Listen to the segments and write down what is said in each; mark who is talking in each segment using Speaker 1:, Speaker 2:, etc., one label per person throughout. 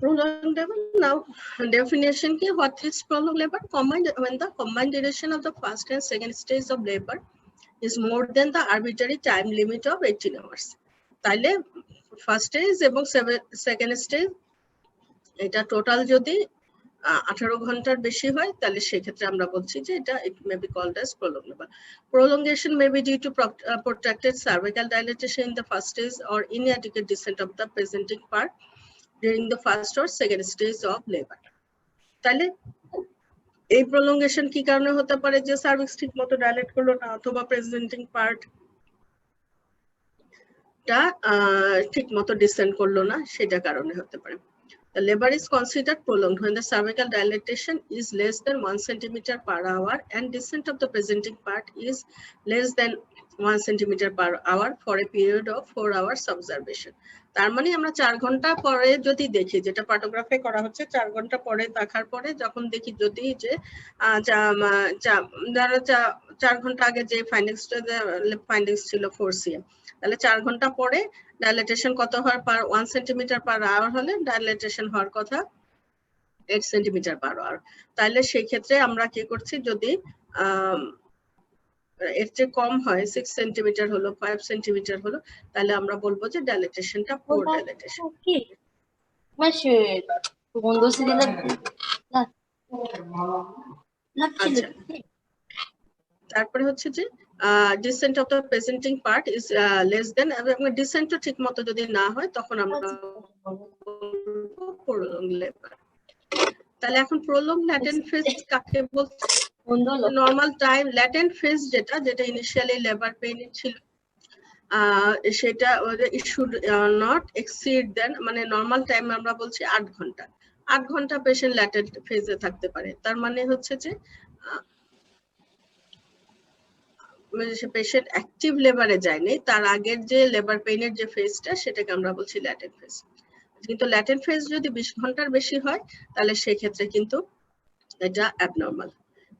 Speaker 1: Prolonged labor. Now, definition ki what is prolonged labor? Combined when the combined duration of the first and second stage of labor is more than the arbitrary time limit of 18 hours. তাইলে first stage এবং second stage এটা total যদি 18 ঘন্টার বেশি হয় তাহলে সেক্ষেত্রে আমরা বলছি যে এটা it may be called as prolonged labor. Prolongation may be due to protracted cervical dilatation in the first stage or inadequate descent of the presenting part during the first or second stage of labor. তাহলে এই prolongation কি কারণে হতে পারে যে cervix ঠিকমতো dilate করলো না অথবা প্রেজেন্টিং পার্ট টা ঠিকমতো ডিসেন্ড করলো না সেটা কারণে হতে পারে। The labor is considered prolonged when the cervical dilatation is less than 1 centimeter per hour and descent of the presenting part is less than 1 centimeter per hour for a period of 4 hours observation. তার মানে আমরা 4 ঘন্টা পরে যদি দেখি যেটা পার্টোগ্রাফে করা হচ্ছে 4 ঘন্টা পরে দেখার পরে যখন দেখি যদি যে 4 ঘন্টা আগে যে ফাইন্ডিংস ছিল 4cm তাহলে 4 ঘন্টা পরে ডাইলেটেশন কত হওয়ার পার 1 সেন্টিমিটার পার আওয়ার হলে ডাইলেটেশন হওয়ার কথা 8 সেন্টিমিটার পার আওয়ার। তাহলে সেই ক্ষেত্রে আমরা কি করছি যদি এর চেয়ে কম হয় 6 সেন্টিমিটার হলো 5 সেন্টিমিটার হলো তাহলে আমরা বলবো যে ডাইলেটেশনটা পুয়ার ডাইলেটেশন। তারপরে হচ্ছে যে descent of the presenting part is less than এবং descent ঠিক মতো যদি না হয় তখন আমরা prolonged labor। তাহলে এখন prolonged latent phase কাকে বলছে? নরমাল টাইম ল্যাটেন্ট ফেজ যেটা ইনিশিয়ালি লেবার পেইন ছিল সেটা ইট শুড নট এক্সিড দেন মানে নরমাল টাইম আমরা বলছি 8 ঘন্টা 8 ঘন্টা পেশেন্ট ল্যাটেন্ট ফেজে থাকতে পারে। তার মানে হচ্ছে যে পেশেন্ট অ্যাক্টিভ লেবারে যায়নি তার আগের যে লেবার পেইনের যে ফেজটা সেটাকে আমরা বলছি ল্যাটেন্ট ফেজ। কিন্তু ল্যাটেন্ট ফেজ যদি 20 ঘন্টার বেশি হয় তাহলে সেই ক্ষেত্রে কিন্তু এটা অ্যাবনরমাল।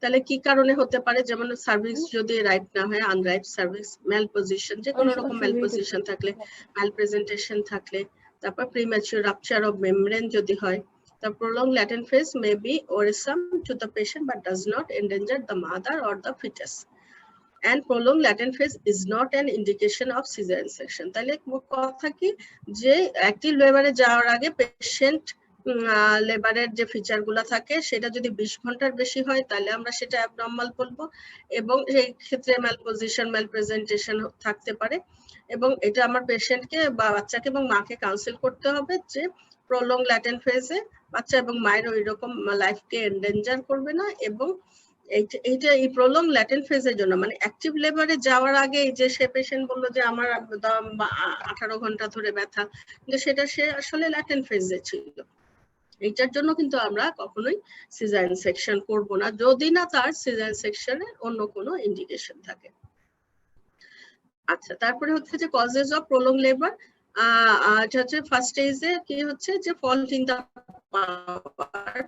Speaker 1: তাহলে কি কারণে হতে পারে যেমন সার্ভিক্স যদি রাইট না হয় আনরাইট সার্ভিক্স ম্যাল পজিশন যে কোনো রকম ম্যাল পজিশন থাকলে ম্যাল প্রেজেন্টেশন থাকলে তারপর প্রিম্যাচুর রাপচার অফ মেমব্রেন যদি হয় the prolonged latent phase may be worrisome to the patient but does not endanger the mother or the fetus and prolonged latent phase is not an indication of cesarean section। তাহলে কথা কি যে active লেবারে যাওয়ার আগে patient লেবারের যে feature গুলা থাকে সেটা যদি 20 ঘন্টার বেশি হয় তাহলে আমরা সেটা অ্যাবনরমাল বলবো এবং এই ক্ষেত্রে ম্যাল পজিশন ম্যাল প্রেজেন্টেশন থাকতে পারে এবং এটা আমার পেশেন্টকে বা বাচ্চাকে এবং মাকে কাউন্সিল করতে হবে যে প্রলং ল্যাটেন্ট ফেজে বাচ্চা এবং মায়ের ওই রকম লাইফকে এন্ডেঞ্জার করবে না এবং এইটা এই প্রলং ল্যাটেন্ট ফেজের জন্য মানে অ্যাক্টিভ লেবারে যাওয়ার আগে যে সে পেশেন্ট বললো যে আমার 18 ঘন্টা ধরে ব্যথা কিন্তু সেটা সে আসলে ল্যাটেন্ট ফেজে ছিল। এইটার জন্য কিন্তু আমরা কখনোই সিজারিয়ান সেকশন করব না যদি না তার সিজারিয়ান সেকশনের অন্য কোনো ইন্ডিকেশন থাকে। আচ্ছা তারপরে হচ্ছে যে কজেস অফ প্রলং লেবার এটা হচ্ছে ফার্স্ট স্টেজে কি হচ্ছে যে fault in the power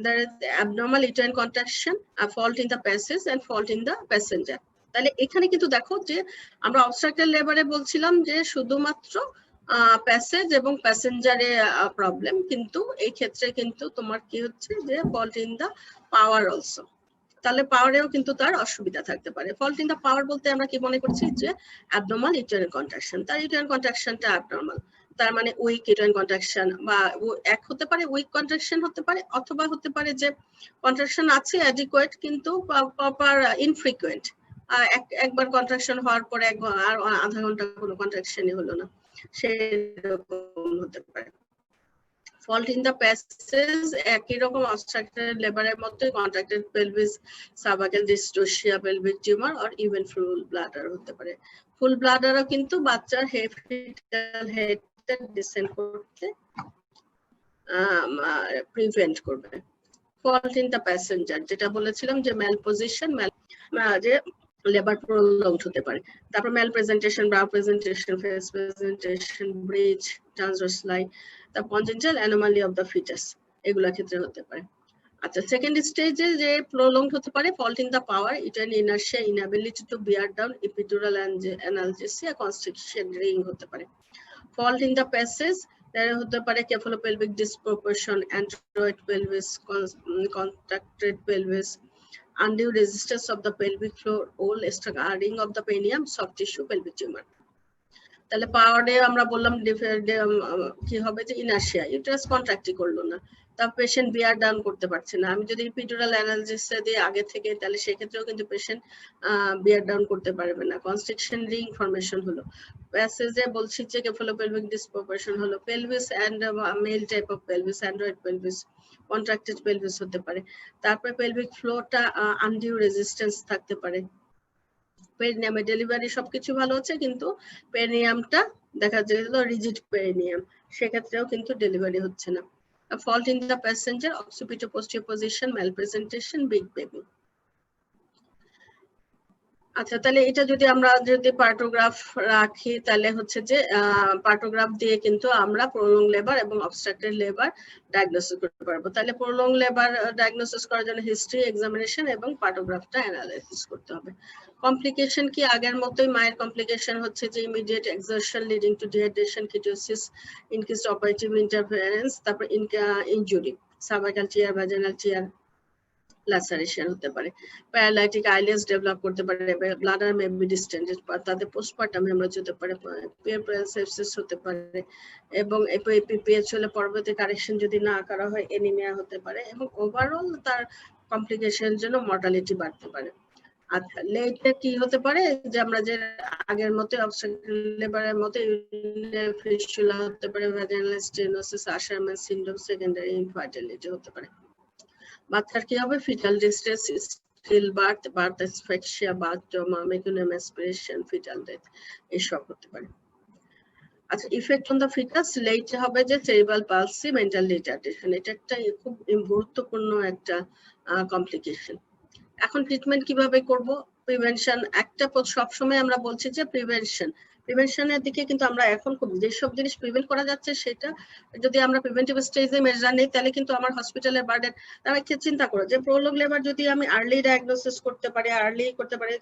Speaker 1: there is abnormal uterine contraction, a fault in the passage and fault in the passenger। তাহলে এখানে কিন্তু দেখো যে আমরা অবস্ট্রাকটেড লেবারে বলছিলাম যে শুধুমাত্র প্যাসেজ এবং প্যাসেঞ্জারে প্রবলেম কিন্তু এই ক্ষেত্রে কিন্তু তোমার কি হচ্ছে যে fault in the power also তাহলে পাওয়ারেও কিন্তু তার অসুবিধা থাকতে পারে। ফল্ট ইন দা পাওয়ার বলতে আমরা কি মনে করছি যে অ্যাবনর্মাল ইউটেরাইন কন্ট্রাকশন তার ইউটেরাইন কন্ট্রাকশনটা অ্যাবনর্মাল তার মানে উইক ইউটেরাইন কন্ট্রাকশন বা এক হতে পারে উইক কন্ট্রাকশন হতে পারে অথবা হতে পারে যে কন্ট্রাকশন আছে অ্যাডিকুয়েট কিন্তু প্রপার ইনফ্রিকুয়েন্ট একবার কন্ট্রাকশন হওয়ার পরে আর আধা ঘন্টা কোনো কন্ট্রাকশনই হলো না সেরকম হতে পারে। ফল্ট ইন দা প্যাসেজ একই রকম অবস্ট্রাকটেড লেবারের মধ্যে contracted pelvis cervical dystocia pelvic tumour আর ইভেন ফুল ব্লাডার হতে পারে। ফুল ব্লাডারও কিন্তু বাচ্চার হেফিটাল হেডটা ডিসেন্ড করতে প্রিভেন্ট করবে। ফল্ট ইন দা প্যাসেঞ্জার যেটা বলেছিলাম যে ম্যাল পজিশন যে লেবার প্রলংড হতে পারে তারপর malpresentation brow presentation face presentation breech transverse lie the congenital anomaly of the fetus এগুলা ক্ষেত্রে হতে পারে। আচ্ছা, সেকেন্ড স্টেজে যে প্রলংড হতে পারে fault in the power, uterine inertia, inability to bear down, epidural analgesia, constriction ring হতে পারে। ফল্ট ইন দ্য প্যাসেজ হতে পারে cephalopelvic disproportion, android pelvis, contracted pelvis, undue resistance of the pelvic floor, all scarring of the perineum, soft tissue pelvic tumor। তাহলে পাওয়ারে আমরা বললাম কি হবে যে ইনার্শিয়া, ইউটেরাস কন্ট্রাক্টই করলো না, তা পেশেন্ট বিয়ার ডাউন করতে পারছে না। আমি যদি এপিডুরাল অ্যানালজেসিয়া দিয়ে আগে থেকে, তাহলে সেক্ষেত্রেও কিন্তু পেশেন্ট বিয়ার ডাউন করতে পারবে না। কনস্ট্রিকশন রিং ফরমেশন হলো। প্যাসেজে বলছি যে কেফালোপেলভিক ডিসপ্রপোর্শন হলো। Pelvis and male type of pelvis, android pelvis, contracted pelvis হতে পারে। তারপরে পেলভিক ফ্লোরটা আনডিউ রেজিস্ট্যান্স থাকতে পারে। পেরিনিয়ামে ডেলিভারি সবকিছু ভালো হচ্ছে, কিন্তু পেরিনিয়ামটা দেখা যায় রিজিড পেরিনিয়াম, সেক্ষেত্রেও কিন্তু ডেলিভারি হচ্ছে না। Fault in the passenger, occipito posterior position, malpresentation, big baby. আচ্ছা, তাহলে এটা যদি আমরা পার্টোগ্রাফ রাখি, তাহলে হচ্ছে যে পার্টোগ্রাফ দিয়ে কিন্তু আমরা প্রলং লেবার এবং অবস্ট্রাক্টেড লেবার ডায়াগনোসিস করতে পারবো। তাহলে প্রলং লেবার ডায়াগনোসিস করার জন্য হিস্ট্রি, এক্সামিনেশন এবং পার্টোগ্রাফটা অ্যানালাইসিস করতে হবে। কমপ্লিকেশন কি আগের মতোই, মায়ের কমপ্লিকেশন হচ্ছে যে immediate exertion leading to dehydration, ketosis, increased operative interference, তারপর ইনজুরি, সার্ভাইকাল টিয়ার, ভ্যাজাইনাল টিয়ার, ল্যাসারেশন হতে পারে, প্যারালাইটিক আইলেস ডেভেলপ করতে পারে, ব্লাডার মে বি ডিস্টেন্ডেড, তাদের পোস্টপার্টাম হেমারেজ হতে পারে, পেরিফেরাল সেপসিস হতে পারে, এবং এপিপিএইচ হলে পরবর্তী কারেকশন যদি না করা হয় এনিমিয়া হতে পারে, এবং ওভারঅল তার কমপ্লিকেশনের জন্য মর্টালিটি বাড়তে পারে। আচ্ছা, লেটে কি হতে পারে যে আমরা যে আগের মতো অবস্ট্রাকটিভ লেবারের মতো ফিস্টুলা হতে পারে, vaginal stenosis, Asherman syndrome, secondary infertility হতে পারে। বাচ্চার কি হবে, fetal distress, still birth, birth asphyxia, birth trauma, meconium aspiration, fetal death, এসব হতে পারে। আচ্ছা, ইফেক্ট অন দ্য ফিটাস, লেটে হবে যে সেরিব্রাল পালসি, মেন্টাল রিটার্ডেশন, এটা একটা খুব গুরুত্বপূর্ণ একটা কমপ্লিকেশন। এখন ট্রিটমেন্ট কিভাবে করব? প্রিভেনশন একটা সবসময় আমরা বলছি যে প্রিভেনশনের দিকে কিন্তু আমরা এখন খুব যেসব জিনিস প্রিভেন্ট করা যাচ্ছে, সেটা যদি আমরা প্রিভেন্টিভ স্টেজে মেজার নেই, তাহলে কিন্তু আমার হসপিটালের বার্ডেন, আমি চিন্তা করো যে প্রলং লেবার যদি আমি আর্লি ডায়াগনোসিস করতে পারি,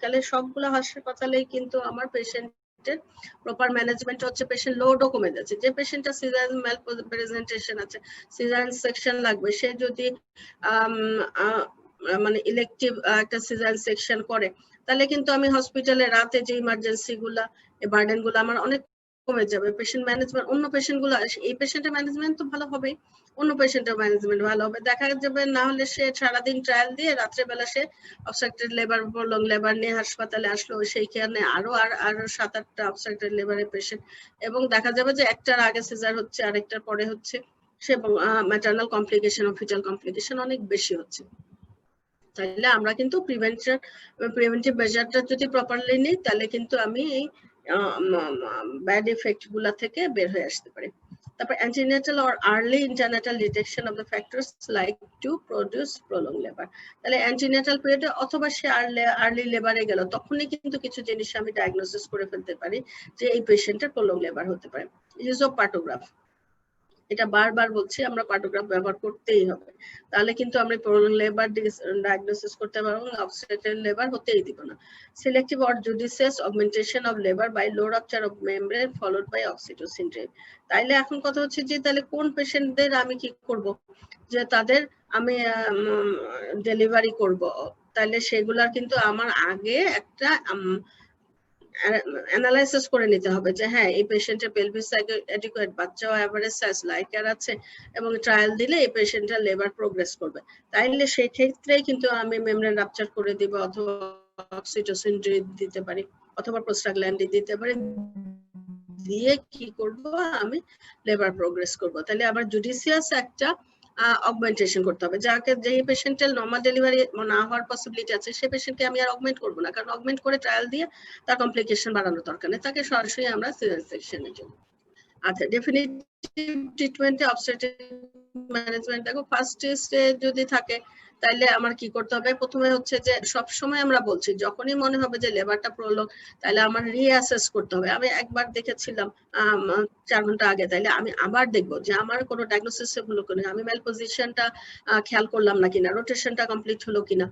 Speaker 1: তাহলে সবগুলো হাসপাতালেই কিন্তু আমার পেশেন্টের প্রপার ম্যানেজমেন্ট হচ্ছে, পেশেন্ট লোডও কমে যাচ্ছে। যে পেশেন্টটা সিজারিয়ান ম্যাল প্রেজেন্টেশন আছে, সিজারিয়ান সেকশন লাগবে, সে যদি মানে ইলেকটিভ একটা সিজারিয়ান সেকশন করে, তাহলে কিন্তু আমি হসপিটালে রাতে যে ইমার্জেন্সি গুলা, এই বার্ডেন গুলো আমার অনেক কমে যাবে। পেশেন্ট ম্যানেজমেন্ট, অন্য পেশেন্ট গুলো, এই পেশেন্টের ম্যানেজমেন্ট তো ভালো হবে, অন্য পেশেন্টের ম্যানেজমেন্ট ভালো হবে। দেখা যাবে না হলে সে সারাদিন ট্রায়াল দিয়ে রাত্রেবেলা সে অবস্ট্রাক্টেড লেবার, প্রলং লেবার নিয়ে হাসপাতালে আসলো, সেইখানে আরো 7-8টা অবস্ট্রাক্টেড লেবারের পেশেন্ট, এবং দেখা যাবে যে একটার আগে সিজার হচ্ছে, আরেকটার পরে হচ্ছে, সে ম্যাটারনাল কমপ্লিকেশন ও ফিটাল কমপ্লিকেশন অনেক বেশি হচ্ছে। তাহলে আমরা কিন্তু প্রিভেন্টিভ মেজারটা যদি প্রপারলি নিই, তাহলে কিন্তু আমি এই ব্যাড ইফেক্ট গুলা থেকে বের হয়ে আসতে পারি। তারপর antenatal or early intranatal detection of the factors like to produce prolong labour. তাহলে অ্যান্টিনেটাল পিরিয়ডে অথবা সে আর্লি লেবারে গেল, তখনই কিন্তু কিছু জিনিস আমি ডায়াগনোসিস করে ফেলতে পারি যে এই পেশেন্টের প্রলং লেবার হতে পারে। ইউজ অফ পার্টোগ্রাফ, এটা বারবার বলছি, আমরা পার্টোগ্রাফ ব্যবহার করতেই হবে, তাহলে কিন্তু আমরা প্রলং লেবার ডায়াগনোসিস করতে পারবো, অবস্ট্রাক্টেড লেবার হতেই দিব না। Selective or judicious augmentation of labour by low rupture of membrane followed by oxytocin drip. তাইলে এখন কথা হচ্ছে যে তাহলে কোন পেশেন্টদের আমি কি করব, যে তাদের আমি ডেলিভারি করব, তাহলে সেগুলার কিন্তু আমার আগে একটা অ্যানালাইসিস করে নিতে হবে যে হ্যাঁ, এই পেশেন্টের পেলভিস অ্যাডিকুয়েট, বাচ্চাও এভারেজ সাইজ, লাইকার আছে, এবং ট্রায়াল দিলে এই পেশেন্টের লেবার প্রোগ্রেস করবে, তাইলে সেই ক্ষেত্রেই কিন্তু আমি মেমব্রেন রাপচার করে দিব, অথবা অক্সিটোসিন দিতে পারি, অথবা প্রোস্টাগ্ল্যান্ডিন দিতে পারি, দিয়ে কি করব, আমি লেবার প্রোগ্রেস করব। তাহলে আবার জুডিশিয়াস একটা অগমেন্টেশন করতে হবে, যাকে যে পেশেন্টের নর্মাল ডেলিভারি না হওয়ার পসিবিলিটি আছে, সেই পেশেন্টকে আমি আর অগমেন্ট করব না, কারণ অগমেন্ট করে ট্রায়াল দিয়ে তার কমপ্লিকেশন বাড়ানোর দরকার নেই, তাকে সরাসরি আমরা সিজারিয়ান সেকশনের জন্য। আচ্ছা, ডেফিনিটিভ ট্রিটমেন্টে অবস্ট্রাকটিভ ম্যানেজমেন্ট, দেখো ফার্স্ট স্টেজ যদি থাকে, তাইলে আমার কি করতে হবে? প্রথমে হচ্ছে যে সবসময় আমরা বলছি যখনই মনে হবে যে লেবারটা প্রলং, তাহলে আমার রিঅ্যাসেস করতে হবে। আমি একবার দেখেছিলাম 4 ঘন্টা আগে, তাইলে আমি আবার দেখবো যে আমার কোনো ডায়াগনোসিস হলো কিনা, আমি মেল পজিশনটা খেয়াল করলাম না কিনা, রোটেশনটা কমপ্লিট হলো কিনা,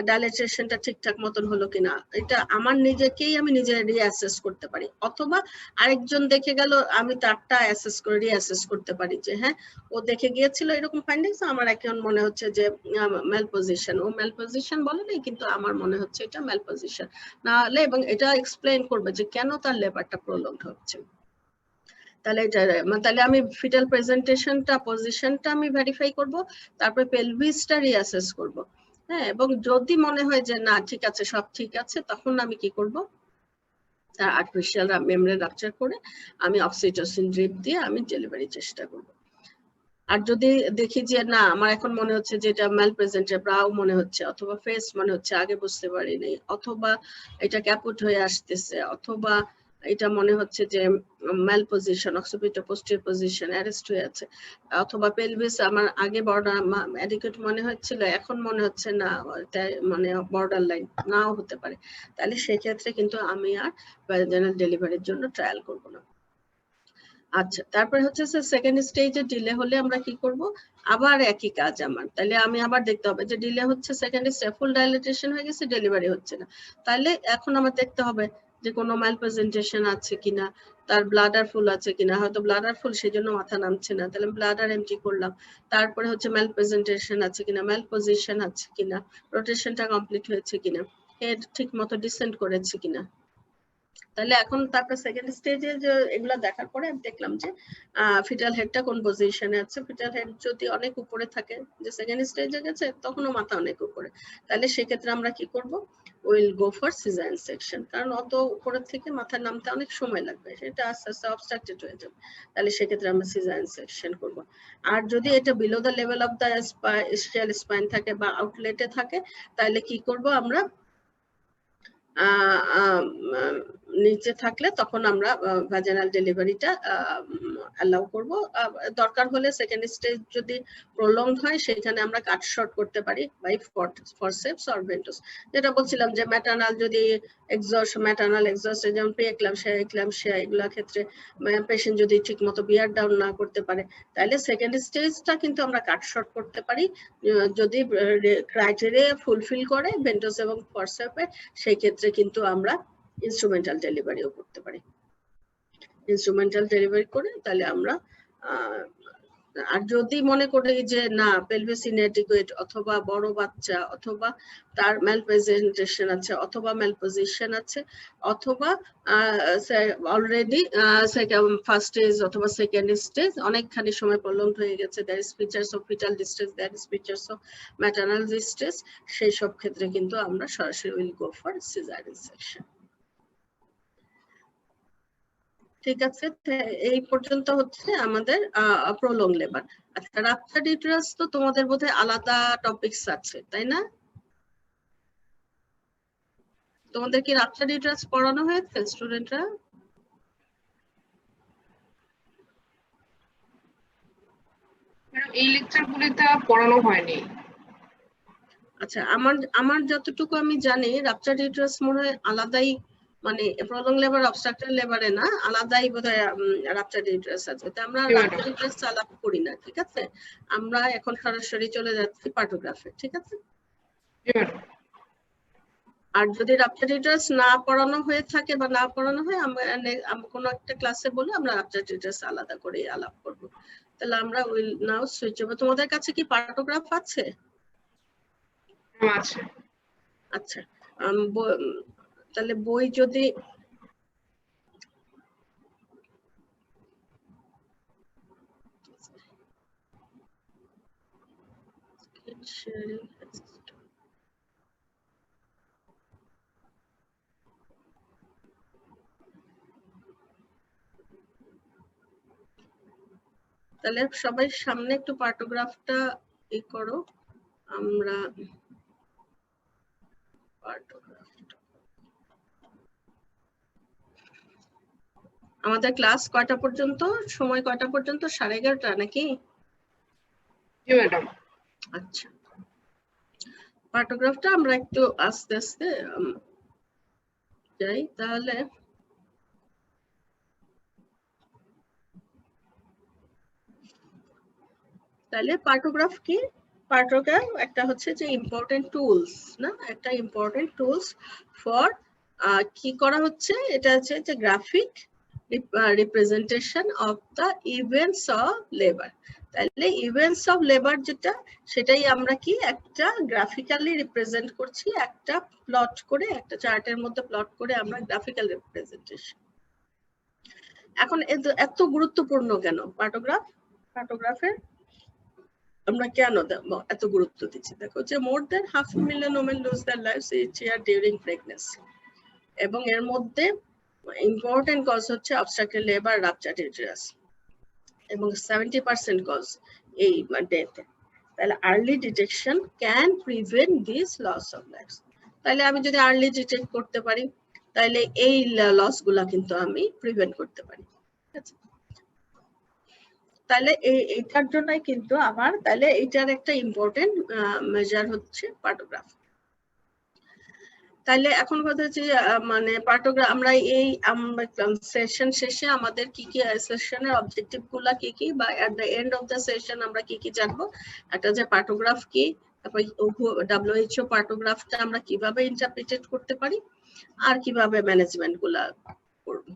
Speaker 1: ডাইলেটেশনটা ঠিকঠাক মতন হলো কিনা, এটা আমার নিজেকেই আমি নিজে রিঅ্যাসেস করতে পারি। অথবা আরেকজন দেখে গেল, আমি তারটা অ্যাসেস করে রিঅ্যাসেস করতে পারি যে হ্যাঁ ও দেখে গিয়েছিল এরকম ফাইন্ডিংস, আমার এখন মনে হচ্ছে যে মেল পজিশন, ও মেল পজিশন বলে নাই কিন্তু আমার মনে হচ্ছে এটা মেল পজিশন না হলে, এবং এটা এক্সপ্লেইন করবে যে কেন তার লেবারটা প্রলংড হচ্ছে। তাহলে আমি ফিটাল প্রেজেন্টেশনটা, পজিশনটা আমি ভেরিফাই করব, তারপরে পেলভিসটা রিঅ্যাসেস করব। হ্যাঁ, এবং যদি মনে হয় যে না ঠিক আছে, সব ঠিক আছে, তখন আমি কি করব, আর্টিফিশিয়াল মেমব্রেন রাপচার করে আমি অক্সিটোসিন ড্রিপ দিয়ে আমি ডেলিভারি চেষ্টা করব। আর যদি দেখি যে না আমার এখন মনে হচ্ছে যে এটা মেল প্রেজেন্টের ব্রাউ মনে হচ্ছে, অথবা ফেস মনে হচ্ছে, আগে বুঝতে পারিনি, অথবা এটা ক্যাপুট হয়ে আসতেছে, অথবা এটা মনে হচ্ছে যে malposition, occipito posterior position arrest হয়ে আছে, অথবা পেলভিস আমার আগে বর্ডার অ্যাডিকুয়েট মনে হচ্ছিল, এখন মনে হচ্ছে না, মানে বর্ডার লাইন নাও হতে পারে, তাহলে সেক্ষেত্রে কিন্তু আমি আর ভ্যাজাইনাল ডেলিভারির জন্য ট্রায়াল করব না। আচ্ছা, তারপরে হচ্ছে সেকেন্ড স্টেজে ডিলে হলে আমরা কি করব, আবার একই কাজ আমার, তাহলে আমি আবার দেখতে হবে যে ডিলে হচ্ছে, সেকেন্ড স্টেজ ফুল ডাইলেটেশন হয়ে গেছে, ডেলিভারি হচ্ছে না, তাহলে এখন আমার দেখতে হবে যে কোনো মাল প্রেজেন্টেশন আছে কিনা, তার ব্লাডার ফুল আছে কিনা, হয়তো ব্লাডার ফুল সেই জন্য মাথা নামছে না, তাহলে ব্লাডার এমটি করলাম, তারপরে হচ্ছে মেল প্রেজেন্টেশন আছে কিনা, মেল পজিশন আছে কিনা, রোটেশনটা কমপ্লিট হয়েছে কিনা, হেড ঠিক মতো ডিসেন্ড করেছে কিনা। তাহলে এখন তারপর সেকেন্ড স্টেজে যে এগুলা দেখার পরে আমি দেখলাম যে ফিটাল হেডটা কোন পজিশনে আছে, ফিটাল হেড যদি অনেক উপরে থাকে, যে সেকেন্ড স্টেজে গেছে তখনও মাথা অনেক উপরে, তাহলে সেক্ষেত্রে আমরা কি করব, will go for caesarean section, কারণ অত উপরের থেকে মাথা নামতে অনেক সময় লাগবে, সেটা আস্তে আস্তে অবস্ট্রাক্টেড হয়ে যাবে, তাহলে সেক্ষেত্রে আমরা সিজারিয়ান সেকশন করব। আর যদি এটা below the level of the ischial spine থাকে বা আউটলেটে থাকে, তাহলে কি করব আমরা, নিচে থাকলে তখন আমরা ভ্যাজাইনাল ডেলিভারিটা অ্যালাউ করব। দরকার হলে সেকেন্ড স্টেজ যদি প্রলংড হয় সেখানে আমরা কাট শর্ট করতে পারি বাই ফরসেপস অর ভেন্টস, যেটা বলছিলাম যে ম্যাটার্নাল যদি ম্যাটার্নাল এক্সস্ট, যেমন প্রি-এক্লাম্পসিয়া এগুলোর ক্ষেত্রে পেশেন্ট যদি ঠিকমতো বিয়ার ডাউন না করতে পারে, তাহলে সেকেন্ড স্টেজটা কিন্তু আমরা কাট শর্ট করতে পারি, যদি ক্রাইটেরিয়া ফুলফিল করে ভেন্টস এবং ফরসেপে, সেই ক্ষেত্রে কিন্তু আমরা ইনস্ট্রুমেন্টাল ডেলিভারিও করতে পারি। ইনস্ট্রুমেন্টাল ডেলিভারি করে তাহলে আমরা আর যদি মনে করি যে না পেলভিস ইনঅ্যাডিকুয়েট, অথবা বড় বাচ্চা, অথবা তার মেল প্রেজেন্টেশন আছে, অথবা মেল পজিশন আছে, অথবা অলরেডি ফার্স্ট স্টেজ অথবা সেকেন্ড স্টেজ অনেকখানি সময় প্রলংড হয়ে গেছে, there is features of fetal distress, there is features of maternal distress, সেই সব ক্ষেত্রে কিন্তু আমরা সরাসরি will go for caesarean section. ঠিক আছে, এই পর্যন্ত হচ্ছে আমাদের প্রলং লেবার। আচ্ছা, রাপচার ইউটেরাস তো তোমাদের বোধহয় আলাদা টপিকস আছে, তাই না? তোমাদের কি রাপচার ইউটেরাস পড়ানো হয়েছে স্টুডেন্টরা?
Speaker 2: এই লেকচারগুলিতে পড়ানো হয়নি।
Speaker 1: আচ্ছা, আমার যতটুকু আমি জানি রাপচার ইউটেরাস মনে হয় আলাদাই, মানে প্রলং লেবার অবস্ট্রাকটিভ লেবারে না, আলাদাই বোধহয় রাপচার ইউটেরাস আছে, তো আমরা রাপচার ইউটেরাস আলাপ করি না, ঠিক আছে? আমরা এখন সরাসরি চলে যাচ্ছি পার্টোগ্রাফে, ঠিক আছে? আর যদি রাপচার ইউটেরাস না পড়ানো হয়ে থাকে বা না পড়ানো হয়, আমরা কোনো একটা ক্লাসে বলে আমরা রাপচার ইউটেরাস আলাদা করে আলাপ করব। তাহলে আমরা উইল নাও সুইচ ওভার। তোমাদের কাছে কি পার্টোগ্রাফ আছে?
Speaker 2: আছে।
Speaker 1: আচ্ছা, তাহলে বই যদি তাহলে সবাই সামনে একটু পার্টোগ্রাফটা ই করো, আমরা আমাদের ক্লাস কয়টা পর্যন্ত, সময় কয়টা পর্যন্ত? 11:30 নাকি?
Speaker 2: জি ম্যাডাম।
Speaker 1: আচ্ছা, পার্টোগ্রাফটা আমরা একটু আস্তে আস্তে যাই তাহলে। তাহলে পার্টোগ্রাফ কি? পার্টোগ্রাফ একটা হচ্ছে যে ইম্পর্টেন্ট টুলস না, একটা ইম্পর্টেন্ট টুলস ফর কি করা হচ্ছে, এটা হচ্ছে যে graphic representation of the events of labour. তাহলে ইভেন্টস অফ লেবার যেটা, সেটাই আমরা কি একটা গ্রাফিক্যালি রিপ্রেজেন্ট করছি, একটা প্লট করে, একটা চার্টের মধ্যে প্লট করে আমরা গ্রাফিক্যাল রিপ্রেজেন্টেশন। এখন এত গুরুত্বপূর্ণ কেন পার্টোগ্রাফ? পার্টোগ্রাফের আমরা কেন এত গুরুত্ব দিচ্ছি? দেখো যে মোর দেন 500,000 women lose their lives each year during pregnancy, এবং এর মধ্যে ইম্পর্টেন্ট কজ হচ্ছে obstructed labor, ruptured uterus, এবং 70% কজ এই ডেথ। তাহলে early detection can prevent this loss of lifes. তাহলে আমি যদি আর্লি ডিটেক্ট করতে পারি, তাহলে এই লস গুলা কিন্তু আমি প্রিভেন্ট করতে পারি। ঠিক আছে, তাহলে এইটার জন্যই কিন্তু আমার, তাহলে এইটার একটা ইম্পর্টেন্ট মেজার হচ্ছে পার্টোগ্রাফ। তাহলে এখন কথা হচ্ছে মানে পার্টোগ্রাফ আমরা এই সেশন শেষে আমাদের কি কি সেশনের অবজেক্টিভ গুলা কি কি, বা at the end of the session আমরা কি কি জানবো, একটা যে পার্টোগ্রাফ কি, তারপর WHO পার্টোগ্রাফটা আমরা কিভাবে ইন্টারপ্রিটেট করতে পারি, আর কিভাবে ম্যানেজমেন্ট গুলা করব।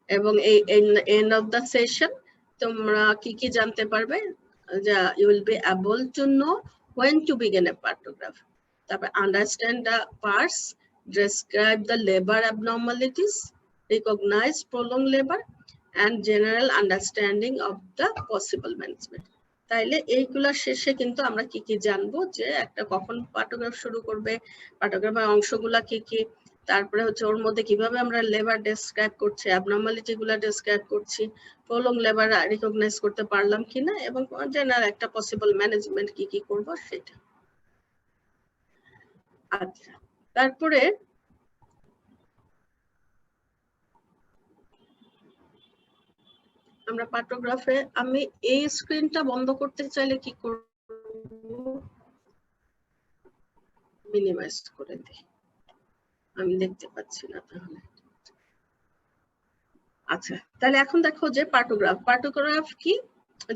Speaker 1: এবং এই এন্ড অফ দ্য সেশন তোমরা কি কি জানতে পারবে, যে you will be able to know when to begin a pathograph, তারপর understand the parts, describe the labor abnormalities, recognize prolonged labor, and general understanding of the possible management। তাইলে এইগুলা শেষে কিন্তু আমরা কি কি জানবো, যে একটা কখন পার্টোগ্রাফ শুরু করবে, পার্টোগ্রাফের অংশগুলা কি কি, তারপরে হচ্ছে ওর মধ্যে কিভাবে আমরা লেবার ডেসক্রাইব করছি, অ্যাবনর্মালিটি গুলা ডেসক্রাইব করছি, প্রলং লেবার রিকগনাইজ করতে পারলাম কিনা, এবং জেনারেল একটা পসিবল ম্যানেজমেন্ট কি কি করব সেটা। আচ্ছা, তারপরে আমরা পার্টোগ্রাফে, আমি এই স্ক্রিনটা বন্ধ করতে চাইলে কি করব, মিনিমাইজ করে দিই, আমি দেখতে পাচ্ছি না তাহলে। আচ্ছা, তাহলে এখন দেখো যে পার্টোগ্রাফ কি,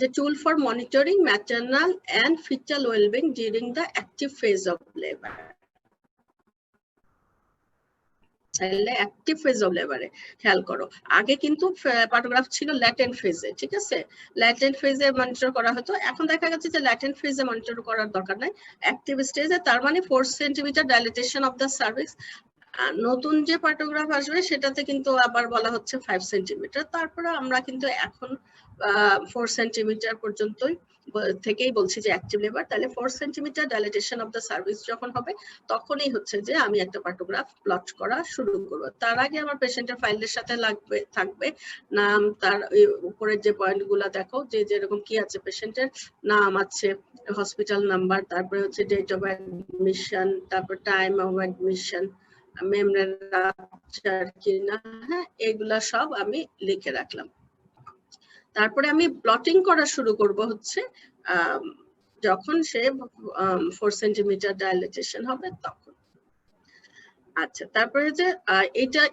Speaker 1: the tool for monitoring maternal and fetal well-being during the active phase of labor। তাহলে অ্যাক্টিভ ফেজ অফ লেবারে খেয়াল করো, আগে কিন্তু পার্টোগ্রাফ ছিল ল্যাটেন্ট ফেজে, ঠিক আছে, ল্যাটেন্ট ফেজে মনিটর করা হতো। এখন দেখা যাচ্ছে যে ল্যাটেন্ট ফেজে মনিটর করার দরকার নাই, অ্যাক্টিভ স্টেজে, তার মানে 4 centimetre dilatation of the cervix. নতুন যে পার্টোগ্রাফ আসবে সেটাতে কিন্তু আবার বলা হচ্ছে 5 সেন্টিমিটার। তারপরে আমরা কিন্তু এখন 4 সেন্টিমিটার পর্যন্তই থেকেই বলছি যে অ্যাক্টিভ লেবার। তাহলে 4 centimetre dilatation of the service যখন হবে, তখনই হচ্ছে যে আমি একটা পার্টোগ্রাফ প্লট করা শুরু করব। তার আগে আমার পেশেন্টের ফাইলের সাথে থাকবে নাম, তার উপরের যে পয়েন্টগুলো দেখো, যে যেরকম কি আছে, পেশেন্টের নাম আছে, হসপিটাল নাম্বার, তারপরে হচ্ছে ডেট অফ অ্যাডমিশন, তারপর time of admission, memory rupture কিনা, হ্যাঁ, এগুলা সব আমি লিখে রাখলাম। তারপরে আমি প্লটিং করা শুরু করব হচ্ছে যখন সে 4 সেন্টিমিটার ডাইলেটেশন হবে তখন। আচ্ছা, তারপরে যে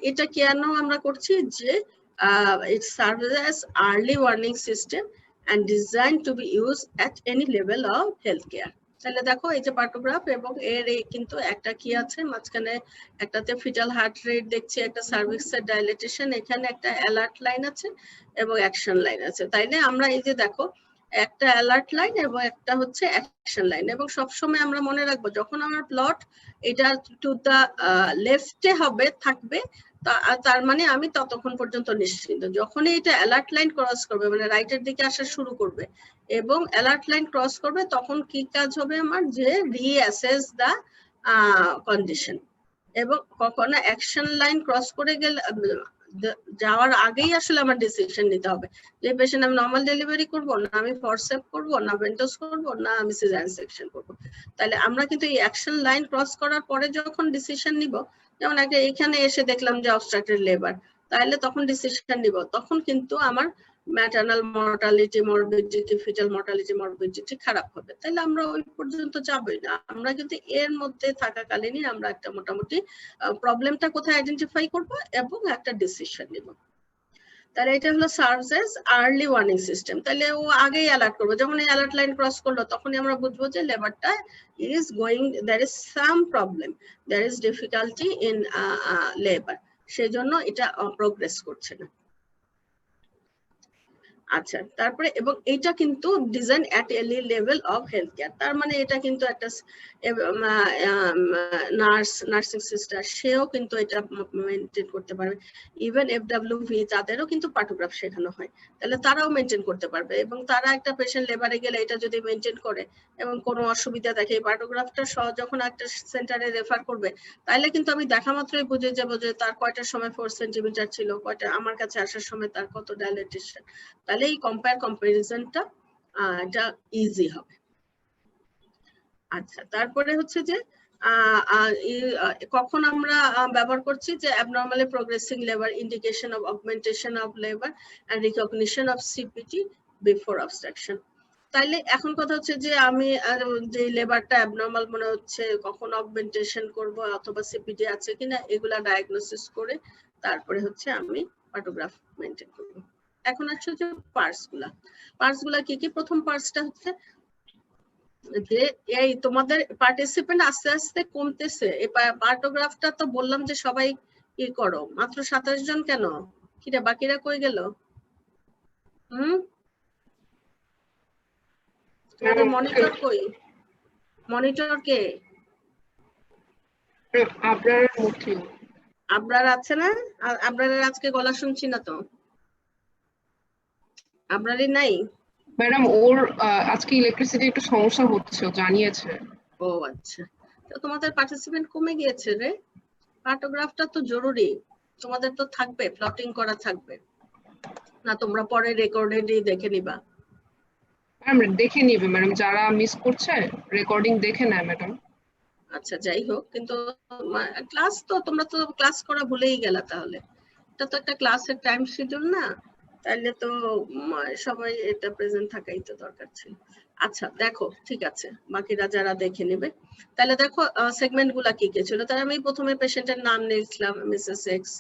Speaker 1: এটা কেন আমরা করছি, যে it serves as early warning system and designed to be used at any level of healthcare। তাহলে দেখো এই যে পার্টোগ্রাফ, এবং এর কিন্তু একটা কি আছে মাঝখানে, একটাতে ফিটাল হার্ট রেট দেখছি, একটা সার্ভিক্সের ডাইলেটেশন, এখানে একটা অ্যালার্ট লাইন আছে এবং অ্যাকশন লাইন আছে। তাইলে আমরা এই যে দেখো একটা অ্যালার্ট লাইন এবং একটা হচ্ছে অ্যাকশন লাইন, এবং সবসময় আমরা মনে রাখবো যখন আমার প্লট এটা টু দা লেফটে হবে থাকবে, তার মানে আমি ততক্ষণ পর্যন্ত নিশ্চিন্ত। যখনই এটা অ্যালার্ট লাইন ক্রস করবে, মানে রাইটের দিকে আসা শুরু করবে এবং অ্যালার্ট লাইন ক্রস করবে, তখন কি কাজ হবে আমার, যে রিঅ্যাসেস দা কন্ডিশন। এবং কখনো অ্যাকশন লাইন ক্রস করে গেলে, যাওয়ার আগেই আসলে আমার ডিসিশন নিতে হবে যে পেশেন্ট আমি নর্মাল ডেলিভারি করব, না আমি ফরসেপ করব, না ভেন্টোস করব, না আমি সিজারিয়ান সেকশন করব। তাহলে আমরা কিন্তু এই অ্যাকশন লাইন ক্রস করার পরে যখন ডিসিশন নিব, যেমন একটা এখানে এসে দেখলাম যে অবস্ট্রাক্টেড লেবার, তাহলে তখন ডিসিশন নিব, তখন কিন্তু আমার maternal mortality, morbidity, fetal mortality, morbidity খারাপ হবে, তাহলে আমরা ওই পর্যন্ত যাবই না। আমরা কিন্তু এর মধ্যে থাকাকালীনই আমরা একটা মোটামুটি প্রবলেমটা কোথায় আইডেন্টিফাই করব এবং একটা ডিসিশন নিব। তাহলে এটা হলো serves as early warning system. তাহলে ও আগেই অ্যালার্ট করবো, যখন এই অ্যালার্ট লাইন ক্রস করলো তখনই আমরা বুঝবো যে লেবারটা is going, there is some problem, there is difficulty in labour, সেই জন্য এটা প্রোগ্রেস করছে না। আচ্ছা, তারপরে এবং এটা কিন্তু ডিজাইন অ্যাট এলি লেভেল অফ হেলথ কেয়ার, তার মানে এটা কিন্তু একটা নার্সিং সিস্টার সেও কিন্তু এটা মেনটেন করতে পারবে। ইভেন এফডব্লিউভি তাদেরও কিন্তু পার্টোগ্রাফ শেখানো হয়, তাহলে তারাও মেনটেন করতে পারবে। এবং তারা একটা পেশেন্ট লেবারে গেলে এটা যদি মেনটেন করে এবং কোনো অসুবিধা দেখে, এই পার্টোগ্রাফটা সহ যখন একটা সেন্টারে রেফার করবে, তাহলে কিন্তু আমি দেখা মাত্রই বুঝে যাবো যে তার কয়টার সময় 4 সেন্টিমিটার ছিল, কয়টা আমার কাছে আসার সময় তার কত ডাইলেটেশন। তাহলে এই কম্পারিজনটা এটা ইজি হবে। আচ্ছা, তারপরে হচ্ছে যে কখন আমরা ব্যবহার করছি যে abnormally progressing labor, indication of augmentation of labor and recognition of CPT before obstruction। তাইলে এখন কথা হচ্ছে যে আমি যে লেবারটা অ্যাবনর্মাল মনে হচ্ছে, কখন অগমেন্টেশন করব অথবা সিপিটি আছে কিনা, এগুলা ডায়াগনোসিস করে তারপরে হচ্ছে আমি পার্টোগ্রাফ মেনটেন করব। এখন আসছে যে পার্টস গুলা কি কি। প্রথম পার্টসটা হচ্ছে যে এই তোমাদের পার্টিসিপেন্ট আস্তে আস্তে কমতেছে। এই পার্টোগ্রাফটা তো বললাম যে সবাই কি করো, মাত্র 27 জন কেন, কিরা বাকিরা কই গেল? তোমাদের মনিটর কই? মনিটর কে? আপনার আছে না? আপনার আজকে গলা শুনছি না তো, আপনারই নাই?
Speaker 2: ম্যাডাম ওর আজকে ইলেকট্রিসিটি একটু সমস্যা হচ্ছে, জানিয়েছে।
Speaker 1: ও আচ্ছা, তো তোমাদের পার্টিসিপেন্ট কমে গিয়েছে রে। পার্টোগ্রাফটা তো জরুরি, তোমাদের তো থাকবে, প্লটিং করা থাকবে না, তোমরা পরে রেকর্ডেডই দেখে নিবা?
Speaker 2: ম্যাডাম দেখে নিবে ম্যাডাম, যারা মিস করছে রেকর্ডিং দেখে নেয় ম্যাডাম।
Speaker 1: আচ্ছা, যাই হোক, কিন্তু ক্লাস তো তোমরা তো ক্লাস করা ভুলেই গেলা, তাহলে এটা তো একটা ক্লাসের টাইম শিডিউল না, তাহলে তো সবাই এটা প্রেজেন্ট থাকাই তো দরকার ছিল। আচ্ছা দেখো, ঠিক আছে, বাকিরা যারা দেখে নেবে। তাহলে দেখো সেগমেন্ট গুলা কি কি ছিল। তাহলে আমি প্রথমে পেশেন্টের নাম লিখলাম মিসেস এক্স,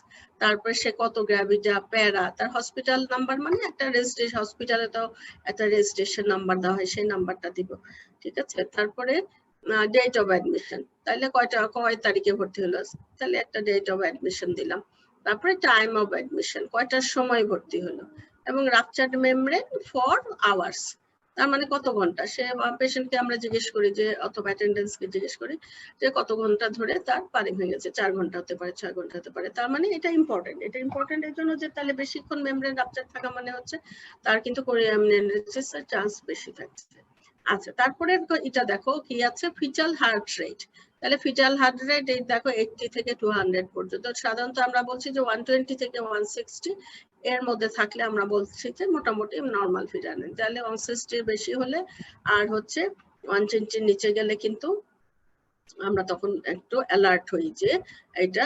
Speaker 1: তারপরে সে কত গ্র্যাভিডা, প্যারা, তার হসপিটাল নাম্বার, মানে একটা রেজিস্ট্রেশন, হসপিটালে তো একটা রেজিস্ট্রেশন নাম্বার দেওয়া হয়, সেই নাম্বারটা দিব, ঠিক আছে। তারপরে ডেট অফ অ্যাডমিশন, তাহলে কয় তারিখে ভর্তি হলো, তাহলে একটা ডেট অফ অ্যাডমিশন দিলাম। তারপরে টাইম অফ অ্যাডমিশন, কয়টার সময় ভর্তি হলো, এবং রাপচার্ড মেমব্রেন ফর আওয়ার্স, তার মানে কত ঘন্টা। সে পেশেন্টকে আমরা জিজ্ঞেস করি যে, অথবা অ্যাটেন্ডেন্সকে জিজ্ঞেস করি যে কত ঘন্টা ধরে তার পানি ভেঙেছে, 4 ঘন্টা হতে পারে, 6 ঘন্টা হতে পারে। তার মানে এটা ইম্পর্টেন্ট, এটা ইম্পর্টেন্ট এর জন্য যে তাহলে বেশিক্ষণ মেমব্রেন রাপচার থাকা মানে হচ্ছে তার কিন্তু কোরিয়ামনেসিসের চান্স বেশি থাকছে। আচ্ছা, তারপরে এটা দেখো কি আছে, ফিটাল হার্ট রেট। তাহলে ফিটাল হার্ট রেট এই দেখো 80 থেকে 200 পর্যন্ত। সাধারণত আমরা বলছি যে 120 থেকে 160 এর মধ্যে থাকলে আমরা বলছি যে মোটামুটি নরমাল ফিটাল রেট। তাহলে 160 বেশি হলে আর হচ্ছে 120 নিচে গেলে কিন্তু আমরা তখন একটু অ্যালার্ট হই যে এটা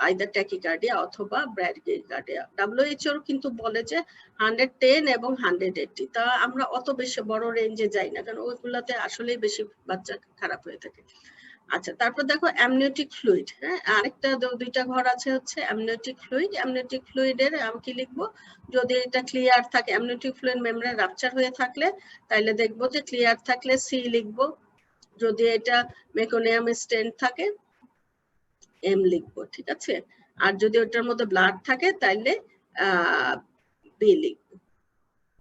Speaker 1: আইদার ট্যাকিকার্ডিয়া অথবা ব্র্যাডিকার্ডিয়া। WHO কিন্তু বলে যে 110 এবং 180, তা আমরা অত বেশি বড় রেঞ্জে যাই না, কারণ ওইগুলাতে আসলেই বেশি বাচ্চা খারাপ হয়ে থাকে। আচ্ছা, তারপর দেখো অ্যামনিওটিক ফ্লুইড, হ্যাঁ, আরেকটা দুইটা ঘর আছে হচ্ছে অ্যামনিওটিক ফ্লুইড। অ্যামনিওটিক ফ্লুইডের আমি কি লিখবো, যদি এটা ক্লিয়ার থাকে, অ্যামনিওটিক ফ্লুইড মেমব্রেন রাপচার হয়ে থাকলে তাহলে দেখবো যে ক্লিয়ার থাকলে সি লিখবো, যদি এটা মেকোনিয়াম স্টেন্ট থাকে এম লিখবো, ঠিক আছে। আর যদি ওটার মধ্যে ব্লাড থাকে তাহলে বি লিখবো।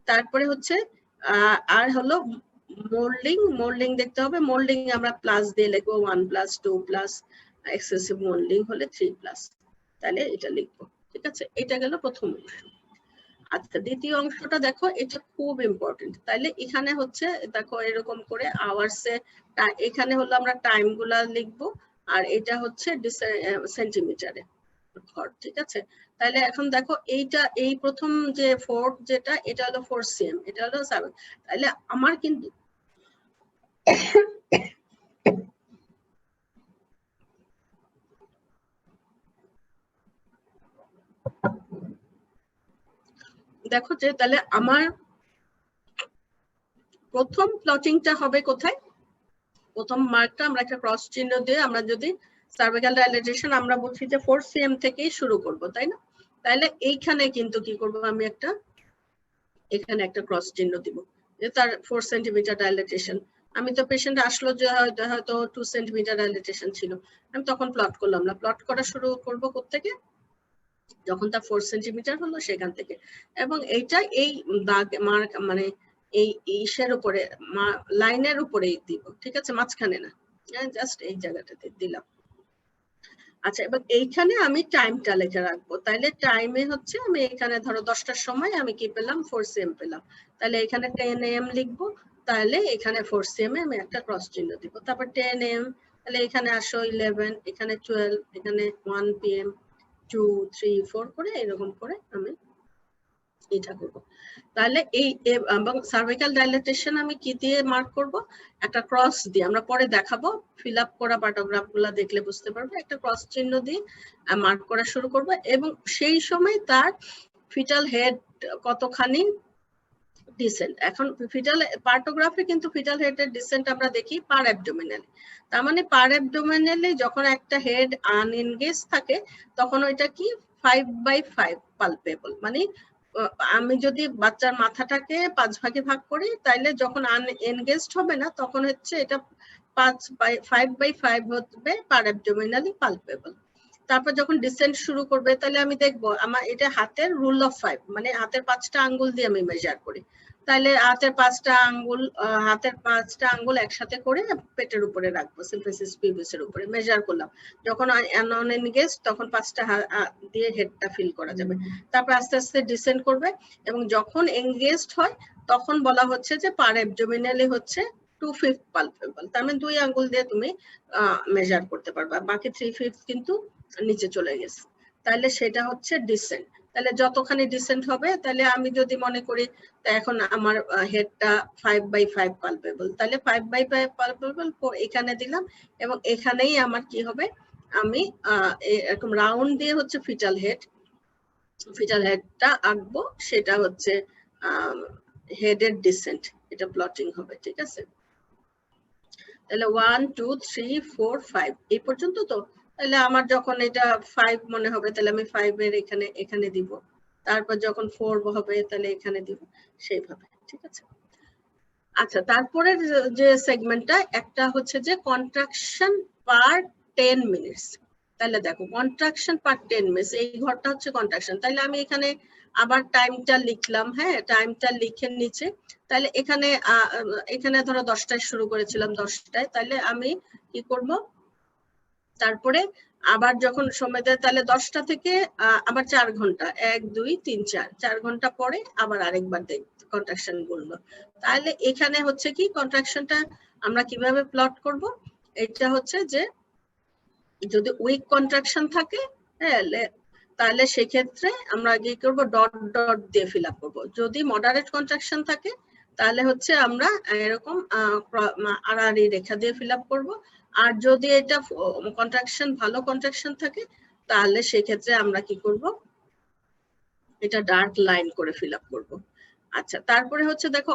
Speaker 1: তারপরে হচ্ছে আর হলো মোল্ডিং দেখতে হবে। মোল্ডিং আমরা প্লাস দিয়ে লিখবো, 1+, 2+, এক্সেসিভ মোল্ডিং হলে 3+, তাহলে এটা লিখবো, ঠিক আছে। এটা গেল প্রথম অংশ। আচ্ছা, দ্বিতীয় অংশটা দেখো, এটা খুব ইম্পর্টেন্ট। তাইলে এখানে হচ্ছে দেখো এরকম করে আওয়ার্সে, এখানে হলো আমরা টাইম গুলা লিখবো, আর এটা হচ্ছে সেন্টিমিটারে ঘর, ঠিক আছে। তাহলে এখন দেখো এইটা, এই প্রথম যে 4 যেটা, এটা হলো 4 cm, এটা হলো 7। তাহলে আমার কিন্তু দেখো যে তাহলে আমার প্রথম প্লটিংটা হবে কোথায়, প্রথম মার্কটা আমরা একটা ক্রস চিহ্ন দিয়ে, আমরা যদি সার্ভিক্যাল ডাইলেটেশন আমরা বলছি যে 4 cm থেকেই শুরু করব, তাই না? তাহলে এইখানে কিন্তু কি করব, আমি একটা এখানে একটা ক্রস চিহ্ন দিব যে তার 4 সেন্টিমিটার ডাইলেটেশন। আমি তো পেশেন্ট আসলো যে হয়তো 2 সেন্টিমিটার ডাইলেটেশন ছিল, আমি তখন প্লট করলাম না, প্লট করা শুরু করব কোত্থেকে, যখন তার 4 সেন্টিমিটার হলো সেখান থেকে। এবং এইটা এই দাগ মার্ক মানে এই ইসের উপরে লাইনের উপরেই দিব, ঠিক আছে, মাঝখানে না, জাস্ট এই জায়গাটাতে দিলাম। আচ্ছা, এবার এইখানে আমি টাইমটা লিখে রাখবো। তাহলে টাইমে হচ্ছে আমি এখানে ধরো 10টার সময় আমি কি পেলাম, 4 cm পেলাম। তাহলে এখানে 10 AM লিখবো, তাহলে এখানে 4 cm আমি একটা ক্রস চিহ্ন দিব। তারপর 10 AM, তাহলে এখানে আসো 11, এখানে 12, এখানে 1 PM, 2, 3, 4 করে এরকম করে আমি এটা করবো। তাহলে এই এবং সার্ভিক্যাল ডাইলেটেশন আমি কি দিয়ে মার্ক করব, একটা ক্রস দিয়ে, আমরা পরে দেখাবো, ফিল আপ করা প্যারাগ্রাফ গুলা দেখলে বুঝতে পারবে, একটা ক্রস চিহ্ন দিয়ে মার্ক করা শুরু করব। এবং সেই সময় তার ফিটাল হেড কতখানি ডিসেন্ট, এখন ফিটাল পার্টোগ্রাফে কিন্তু ফিটাল হেডের ডিসেন্ট আমরা দেখি পার অ্যাবডোমিনালি। তার মানে পার অ্যাবডোমিনালি যখন একটা হেড আনএনগেজ থাকে তখন ওইটা কি 5/5 পালপেবল, মানে আমি যদি বাচ্চার মাথাটাকে 5 ভাগে ভাগ করি, তাইলে যখন আনএনগেজড হবে না তখন হচ্ছে এটা 5/5 হবে পার অ্যাবডোমিনালি পালপেবল। তারপর যখন ডিসেন্ট শুরু করবে, তাহলে আমি দেখবো আমার এটা হাতের রুল অফ 5, মানে হাতের 5টা আঙ্গুল দিয়ে আমি মেজার করি। তাহলে হাতের 5টা আঙ্গুল একসাথে করে পেটের উপরে রাখবো, সিম্ফিসিস পিউবিসের উপরে মেজার করলাম। যখন নন এনগেজ তখন 5টা দিয়ে হেডটা ফিল করা যাবে। তারপর আস্তে আস্তে ডিসেন্ড করবে, এবং যখন এনগেজড হয় তখন বলা হচ্ছে যে পার অ্যাবডোমিনালি হচ্ছে 2/5 পালপেবল। তার মানে 2 আঙ্গুল দিয়ে তুমি মেজার করতে পারবা, বাকি 3/5 কিন্তু নিচে চলে গেছে। তাহলে সেটা হচ্ছে ডিসেন্ট। তাহলে যতখানি ডিসেন্ট হবে, তাহলে আমি যদি মনে করি এখন আমার হেডটা 5/5 পালপেবল, তাহলে 5/5 পালপেবল এখানে দিলাম, এবং এখানেই আমার কি হবে, আমি এরকম রাউন্ড দিয়ে হচ্ছে ফিটাল হেডটা আঁকবো, সেটা হচ্ছে হেডের ডিসেন্ট, এটা প্লটিং হবে, ঠিক আছে। তাহলে 1, 2, 3, 4, 5 এই পর্যন্ত। তো তাহলে আমার যখন এটা 5 মনে হবে, তাহলে আমি 5 এর এখানে দিব, তারপর যখন 4 হবে তাহলে এখানে দিব, সেইভাবে, ঠিক আছে। আচ্ছা, তারপরে যে সেগমেন্টটা একটা হচ্ছে যে কন্ট্রাকশন পার 10 মিনিটস। তাহলে দেখো কন্ট্রাকশন পার 10 মিনিটস, এই ঘরটা হচ্ছে কন্ট্রাকশন। তাহলে আমি এখানে আবার টাইমটা লিখলাম, হ্যাঁ, টাইমটা লিখে নিচে। তাহলে এখানে ধরো 10টায় শুরু করেছিলাম, 10টায়, তাহলে আমি কি করব, তারপরে আবার যখন সময় দেয় তাহলে 10টা থেকে আবার 4 ঘন্টা, 1, 2, 3, 4 ঘন্টা পরে আবার আরেকবার কন্ট্রাকশন বলবো। তাহলে এখানে হচ্ছে কি কন্ট্রাকশনটা আমরা কিভাবে প্লট করব, এটা হচ্ছে যে যদি উইক কন্ট্রাকশন থাকে, হ্যাঁ, তাহলে সেক্ষেত্রে আমরা কি করব, ডট ডট দিয়ে ফিল আপ করবো। যদি মডারেট কন্ট্রাকশন থাকে তাহলে হচ্ছে আমরা এরকম আড়াআড়ি রেখা দিয়ে ফিল আপ করবো। আর যদি এটা কন্ট্রাকশন ভালো কন্ট্রাকশন থাকে তাহলে সেক্ষেত্রে আমরা কি করব, এটা ডার্ক লাইন করে ফিল আপ করবো। আচ্ছা, তারপরে হচ্ছে দেখো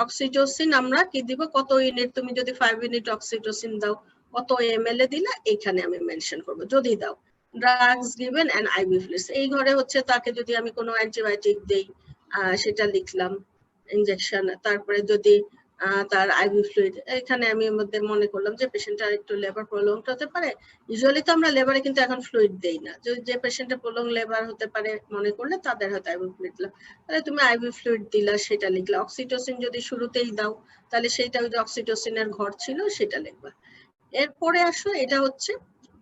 Speaker 1: অক্সিটোসিন আমরা কি দিব, কত ইউনিট, তুমি যদি 5 ইউনিট অক্সিটোসিন দাও কত ml এ দিলা, এখানে আমি মেনশন করব। যদি দাও drugs given and IV fluids, এই ঘরে হচ্ছে তাকে যদি আমি কোনো অ্যান্টিবায়োটিক দেই সেটা লিখলাম, ইনজেকশন। তারপরে যদি তার আইভি ফ্লুইড, এখানে আমি মনে করলাম যে পেশেন্টের একটু লেবার প্রলংড হতে পারে। ইউজুয়ালি তো আমরা লেবারে কিন্তু এখন ফ্লুইড দেই না, যে পেশেন্টের প্রলং লেবার হতে পারে মনে করলে তাদের হয়তো আইভি ফ্লুইড দিলাম, তাহলে তুমি আইভি ফ্লুইড দিলা সেটা লিখলা। অক্সিটোসিন যদি শুরুতেই দাও তাহলে সেইটা ওই যে অক্সিটোসিনের ঘর ছিল সেটা লিখবা। এরপরে আসো, এটা হচ্ছে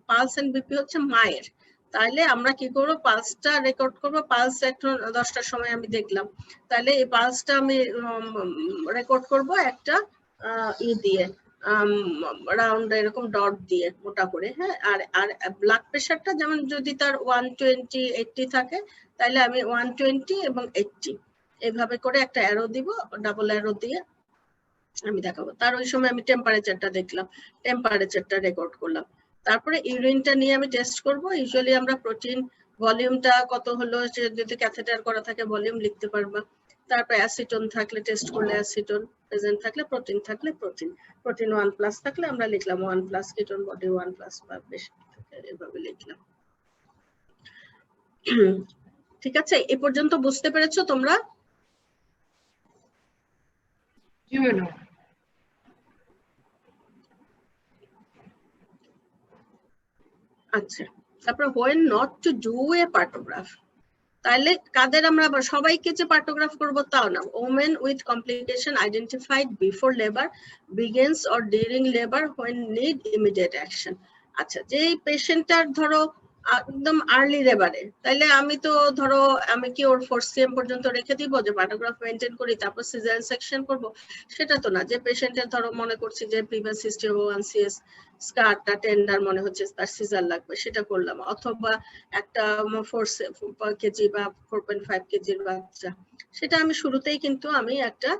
Speaker 1: পালস এন্ড বিপি হচ্ছে মায়ের। তাহলে আমরা কি করবো, পালসটা রেকর্ড করবো। পালস এখন 10টার সময় আমি দেখলাম, তাহলে এই পালসটা আমি রেকর্ড করব একটা দিয়ে রাউন্ড এরকম ডট দিয়ে মোটা করে, হ্যাঁ। আর ব্লাড প্রেশারটা যেমন যদি তার 120/80 থাকে, তাহলে আমি 120 এবং 80 এইভাবে করে একটা অ্যারো দিব, ডাবল অ্যারো দিয়ে আমি দেখাবো। তার ওই সময় আমি টেম্পারেচারটা দেখলাম, টেম্পারেচারটা রেকর্ড করলাম। তারপরে ইউরিনটা নিয়ে আমি টেস্ট করব। ইউজুয়ালি আমরা প্রোটিন ভলিউমটা কত হলো, যদি ক্যাথেটার করা থাকে ভলিউম লিখতে পারবা। তারপর অ্যাসিটোন থাকলে টেস্ট করলে অ্যাসিটোন, প্রেজেন্ট থাকলে প্রোটিন থাকলে প্রোটিন, প্রোটিন 1+ থাকলে আমরা লিখলাম 1+, কিটোন বডি 1+ বা বেশি এভাবে লিখলাম। ঠিক আছে, এই পর্যন্ত বুঝতে পেরেছো তোমরা?
Speaker 2: জি ম্যাডাম।
Speaker 1: আচ্ছা, তারপর when not to do a পার্টোগ্রাফ, তাহলে কাদের আমরা সবাইকে যে পার্টোগ্রাফ করব তাও না, women with complication identified before labour, begins or during labour, when need immediate action। আচ্ছা, যে পেশেন্টটার ধরো একদম আর্লি লেবারে, তাইলে আমি তো ধরো আমি কি ওর 4cm পর্যন্ত রেখে দিব যে পার্টোগ্রাফ মেনটেন করি তারপর সিজারিয়ান সেকশন করব? সেটা তো না। যে পেশেন্টের ধরো মনে করছি যে প্রিভিয়াস হিস্ট্রি 1CS স্কারটা টেন্ডার মনে হচ্ছে তার সিজার লাগবে, সেটা করলাম। অথবা একটা 4 কেজি বা 4.5 কেজির বাচ্চা, সেটা আমি শুরুতেই কিন্তু আমি একটা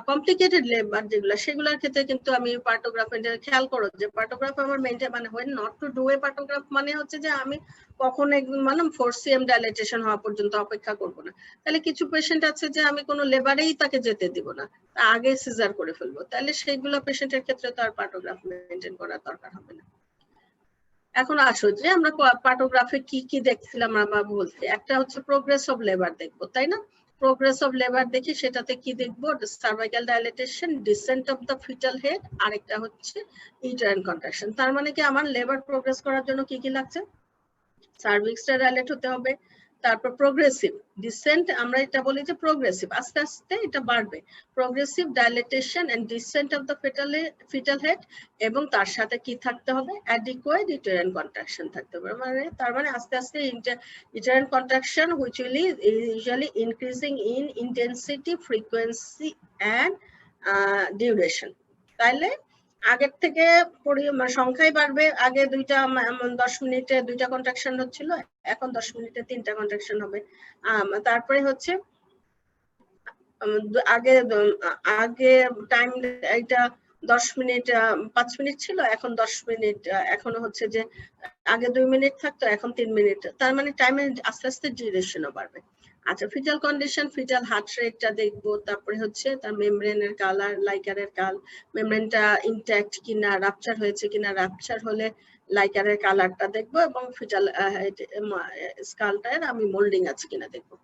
Speaker 1: কমপ্লিকেটেড লেবার যেগুলো সেগুলোর ক্ষেত্রে কিন্তু আমি পার্টোগ্রাফ খেয়াল করো যে পার্টোগ্রাফ আমার মেনটেন মানে হয় নট টু ডু এ পার্টোগ্রাফ মানে হচ্ছে যে আমি কখন মানে 4cm ডাইলেটেশন হওয়া পর্যন্ত অপেক্ষা করব না। তাহলে কিছু পেশেন্ট আছে যে আমি কোনো লেবারেই তাকে যেতে দিব না, আগে সিজার করে ফেলবো, তাহলে সেইগুলো পেশেন্টের ক্ষেত্রে তো আর পার্টোগ্রাফ মেনটেন করার দরকার হবে না। এখন আসো যে আমরা পার্টোগ্রাফে কি কি দেখছিলাম আমরা বলছি, একটা হচ্ছে প্রোগ্রেস অফ লেবার দেখবো, তাই না? প্রোগ্রেস অফ লেবার দেখি, সেটাতে কি দেখবো? Cervical dilatation, dissent of the fetal head, আরেকটা হচ্ছে ইউটেরাইন কন্ট্রাকশন। তার মানে কি আমার লেবার প্রোগ্রেস করার জন্য কি কি লাগছে? সার্ভিক্সটা ডাইলেট হতে হবে, তারপর প্রোগ্রেসিভ ডিসেন্ট, আমরা এটা বলি যে প্রোগ্রেসিভ আস্তে আস্তে এটা বাড়বে, progressive dilatation and descent of the fetal head, এবং তার সাথে কি থাকতে হবে? অ্যাডিকুয়েট ইউটেরাইন কন্ট্রাকশন থাকতে হবে। মানে তার মানে আস্তে আস্তে uterine contraction which will usually increasing in intensity, frequency and duration. তাইলে আগের থেকে সংখ্যাই বাড়বে, আগে 10 মিনিটে 2টা কন্ট্রাকশন হচ্ছিল, এখন 10 মিনিটে 3টা কন্ট্রাকশন হবে। তারপরে হচ্ছে আগে টাইম এটা 10 মিনিট 5 মিনিট ছিল, এখন 10 মিনিট, এখনো হচ্ছে যে আগে 2 মিনিট থাকতো এখন 3 মিনিট, তার মানে টাইমের আস্তে আস্তে ডিউরেশনও বাড়বে। আচ্ছা, ফিটাল কন্ডিশন, ফিটাল হার্ট রেটটা দেখবো, তারপরে হচ্ছে তার মেমব্রেনের কালার, লাইকারের কাল, মেমব্রেনটা ইনট্যাক্ট কিনা, রাপচার হয়েছে কিনা, রাপচার হলে লাইকারের কালারটা দেখবো, এবং ফিটাল স্কালটার আমি মোল্ডিং আছে কিনা দেখবো।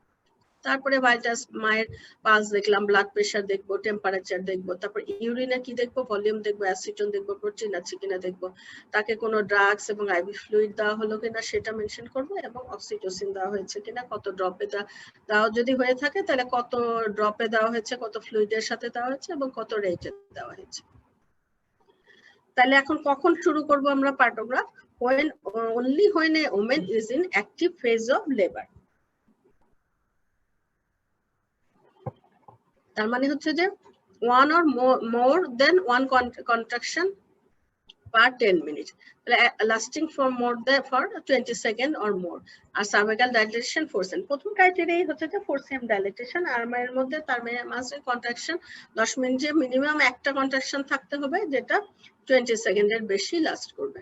Speaker 1: তারপরে ভাইটাস মায়ের পালস দেখলাম, ব্লাড প্রেশার দেখবো, টেম্পারেচার দেখবো, তারপর ইউরিনে কি দেখবো? ভলিউম দেখবো, অ্যাসিটোন দেখবো, প্রোটিন আছে কিনা দেখবো, তাকে কোনো ড্রাগস এবং আইভি ফ্লুইড দেওয়া হলো কিনা সেটা মেনশন করবো, এবং অক্সিটোসিন দেওয়া হয়েছে কিনা, কত ড্রপে দেওয়া যদি হয়ে থাকে তাহলে কত ড্রপে দেওয়া হয়েছে, কত ফ্লুইডের সাথে দেওয়া হয়েছে, এবং কত রেটে দেওয়া হয়েছে। তাহলে এখন কখন শুরু করব আমরা পার্টোগ্রাফ? only when a woman is in active phase of labor। তার মানে হচ্ছে যে 1 or more than 1 contraction per 10 minutes, lasting for more than 20 seconds or more, R cervical dilatation 4cm। প্রথম ক্রাইটেরিয়া হচ্ছে যে 4cm dilatation, আর এর মধ্যে তার মাসে কন্ট্রাকশন 10 মিনিটে মিনিমাম একটা কন্ট্রাকশন থাকতে হবে যেটা 20 সেকেন্ডের বেশি লাস্ট করবে।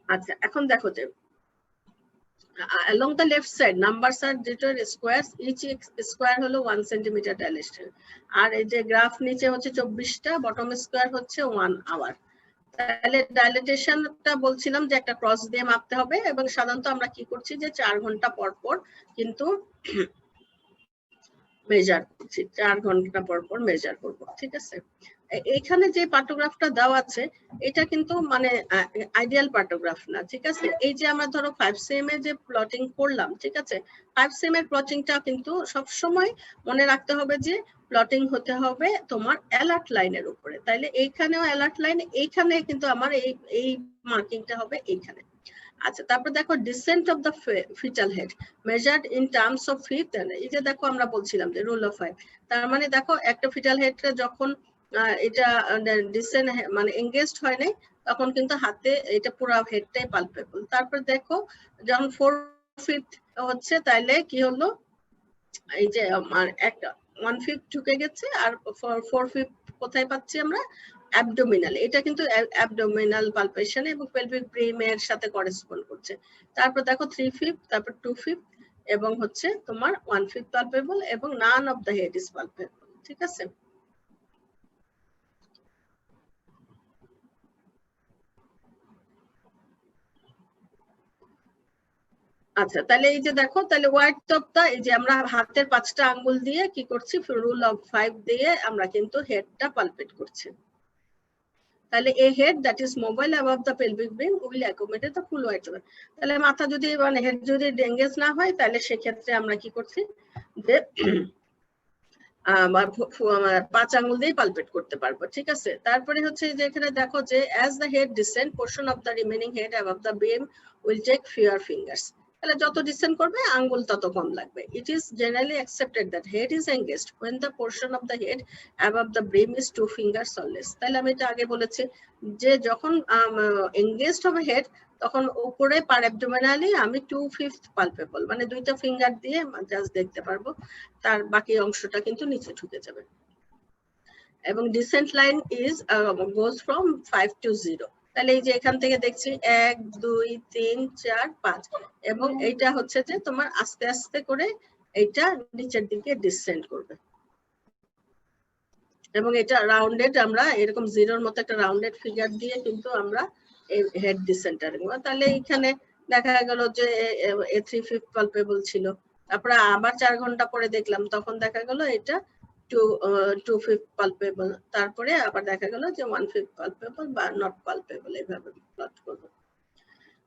Speaker 1: আচ্ছা, এখন দেখো যে along the left side numbers are denoted squares, each square হলো 1 centimeter dilation, আর এই যে গ্রাফ নিচে হচ্ছে 24টা, বটম স্কয়ার হচ্ছে 1 আওয়ার। তাহলে ডাইলেটেশনটা বলছিলাম যে একটা ক্রস দিয়ে মাপতে হবে, এবং সাধারণত আমরা কি করছি যে 4 ঘন্টা পর পর কিন্তু মেজার করছি, 4 ঘন্টা পর পর মেজার করব। ঠিক আছে, এখানে যে পার্টোগ্রাফটা দেওয়া আছে এটা কিন্তু মানে আইডিয়াল পার্টোগ্রাফ না। ঠিক আছে, এই যে আমরা ধরো 5cm এ যে প্লটিং করলাম, ঠিক আছে, 5cm এর প্লটিংটা কিন্তু সব সময় মনে রাখতে হবে যে প্লটিং হতে হবে তোমার অ্যালার্ট লাইনের উপরে। তাইলে এইখানেও অ্যালার্ট লাইন, এইখানে কিন্তু আমার এই মার্কিংটা হবে এইখানে। আচ্ছা, তারপর দেখো descent of the fetal head measured in terms of feet, এই যে দেখো আমরা বলছিলাম যে রুল অফ 5, তার মানে দেখো একটা ফিটাল হেডটা যখন এটা ডিসেন্ট মানে এঙ্গেজড হয় নাই তখন কিন্তু হাতে এটা পুরো হেডটাই পালপেবল। তারপর দেখো যখন 4 ফিট হচ্ছে তাইলে কি হলো, এই যে একটা 1/5 ঢুকে গেছে, আর 4/5 কোথায় পাচ্ছি আমরা? অ্যাবডোমিনাল, এটা কিন্তু অ্যাবডোমিনাল পালপেশন এবং পেলভিক ব্রিমের সাথে করেসপন্ড করছে। তারপর দেখো 3/5, তারপর 2/5 এবং হচ্ছে তোমার 1/5 পালপেবল এবং none of the head is palpable. ঠিক আছে, আচ্ছা তাহলে এই যে দেখো, তাহলে ওয়াইড অফ দা, এই যে আমরা হাতের 5টা আঙ্গুল দিয়ে কি করছি, রুল অফ 5 দিয়ে আমরা কিন্তু হেডটা পালপেট করছি। তাহলে a head that is mobile above the pelvic brim will accommodate the full width. তাহলে মাথা যদি মানে হেড যদি ডেঙ্গেজ না হয় তাহলে সেক্ষেত্রে আমরা কি করছি যে 5 আঙ্গুল দিয়ে পালপেট করতে পারবো। ঠিক আছে, তারপরে হচ্ছে যে এখানে দেখো যে as the head descend portion of the remaining head above the brim will take fewer fingers. তাহলে যত ডিসেন্ড করবে আঙ্গুল তত কম লাগবে। It is generally accepted that head is engaged when the portion of the head above the brim is 2 fingers or less. তাহলে আমি এটা আগে বলেছি যে যখন এঙ্গেজড হবে হেড তখন উপরে পার অ্যাবডোমিনালি আমি 2/5 পালপেবল মানে 2টা ফিঙ্গার দিয়ে জাস্ট দেখতে পারবো, তার বাকি অংশটা কিন্তু নিচে ঢুকে যাবে। এবং descent line is goes from 5 to 0। তাহলে এই যে এখান থেকে দেখছি 1 2 3 4 5 এবং এইটা হচ্ছে যে তোমার আস্তে আস্তে করে এইটা নিচের দিকে ডিসেন্ড করবে এবং এটা রাউন্ডেড, আমরা এরকম জিরোর মতো একটা রাউন্ডেড ফিগার দিয়ে কিন্তু আমরা এই হেড ডিসেন্টারিং। তাহলে এখানে দেখা গেল যে 3/5 পালপেবল ছিল, তারপরে আবার 4 ঘন্টা পরে দেখলাম তখন দেখা গেল এটা 2/5 পালপেবল, তারপরে আবার দেখা গেল যে 1/5 পালপেবল বা নট পালপেবল, এইভাবে প্লট করব।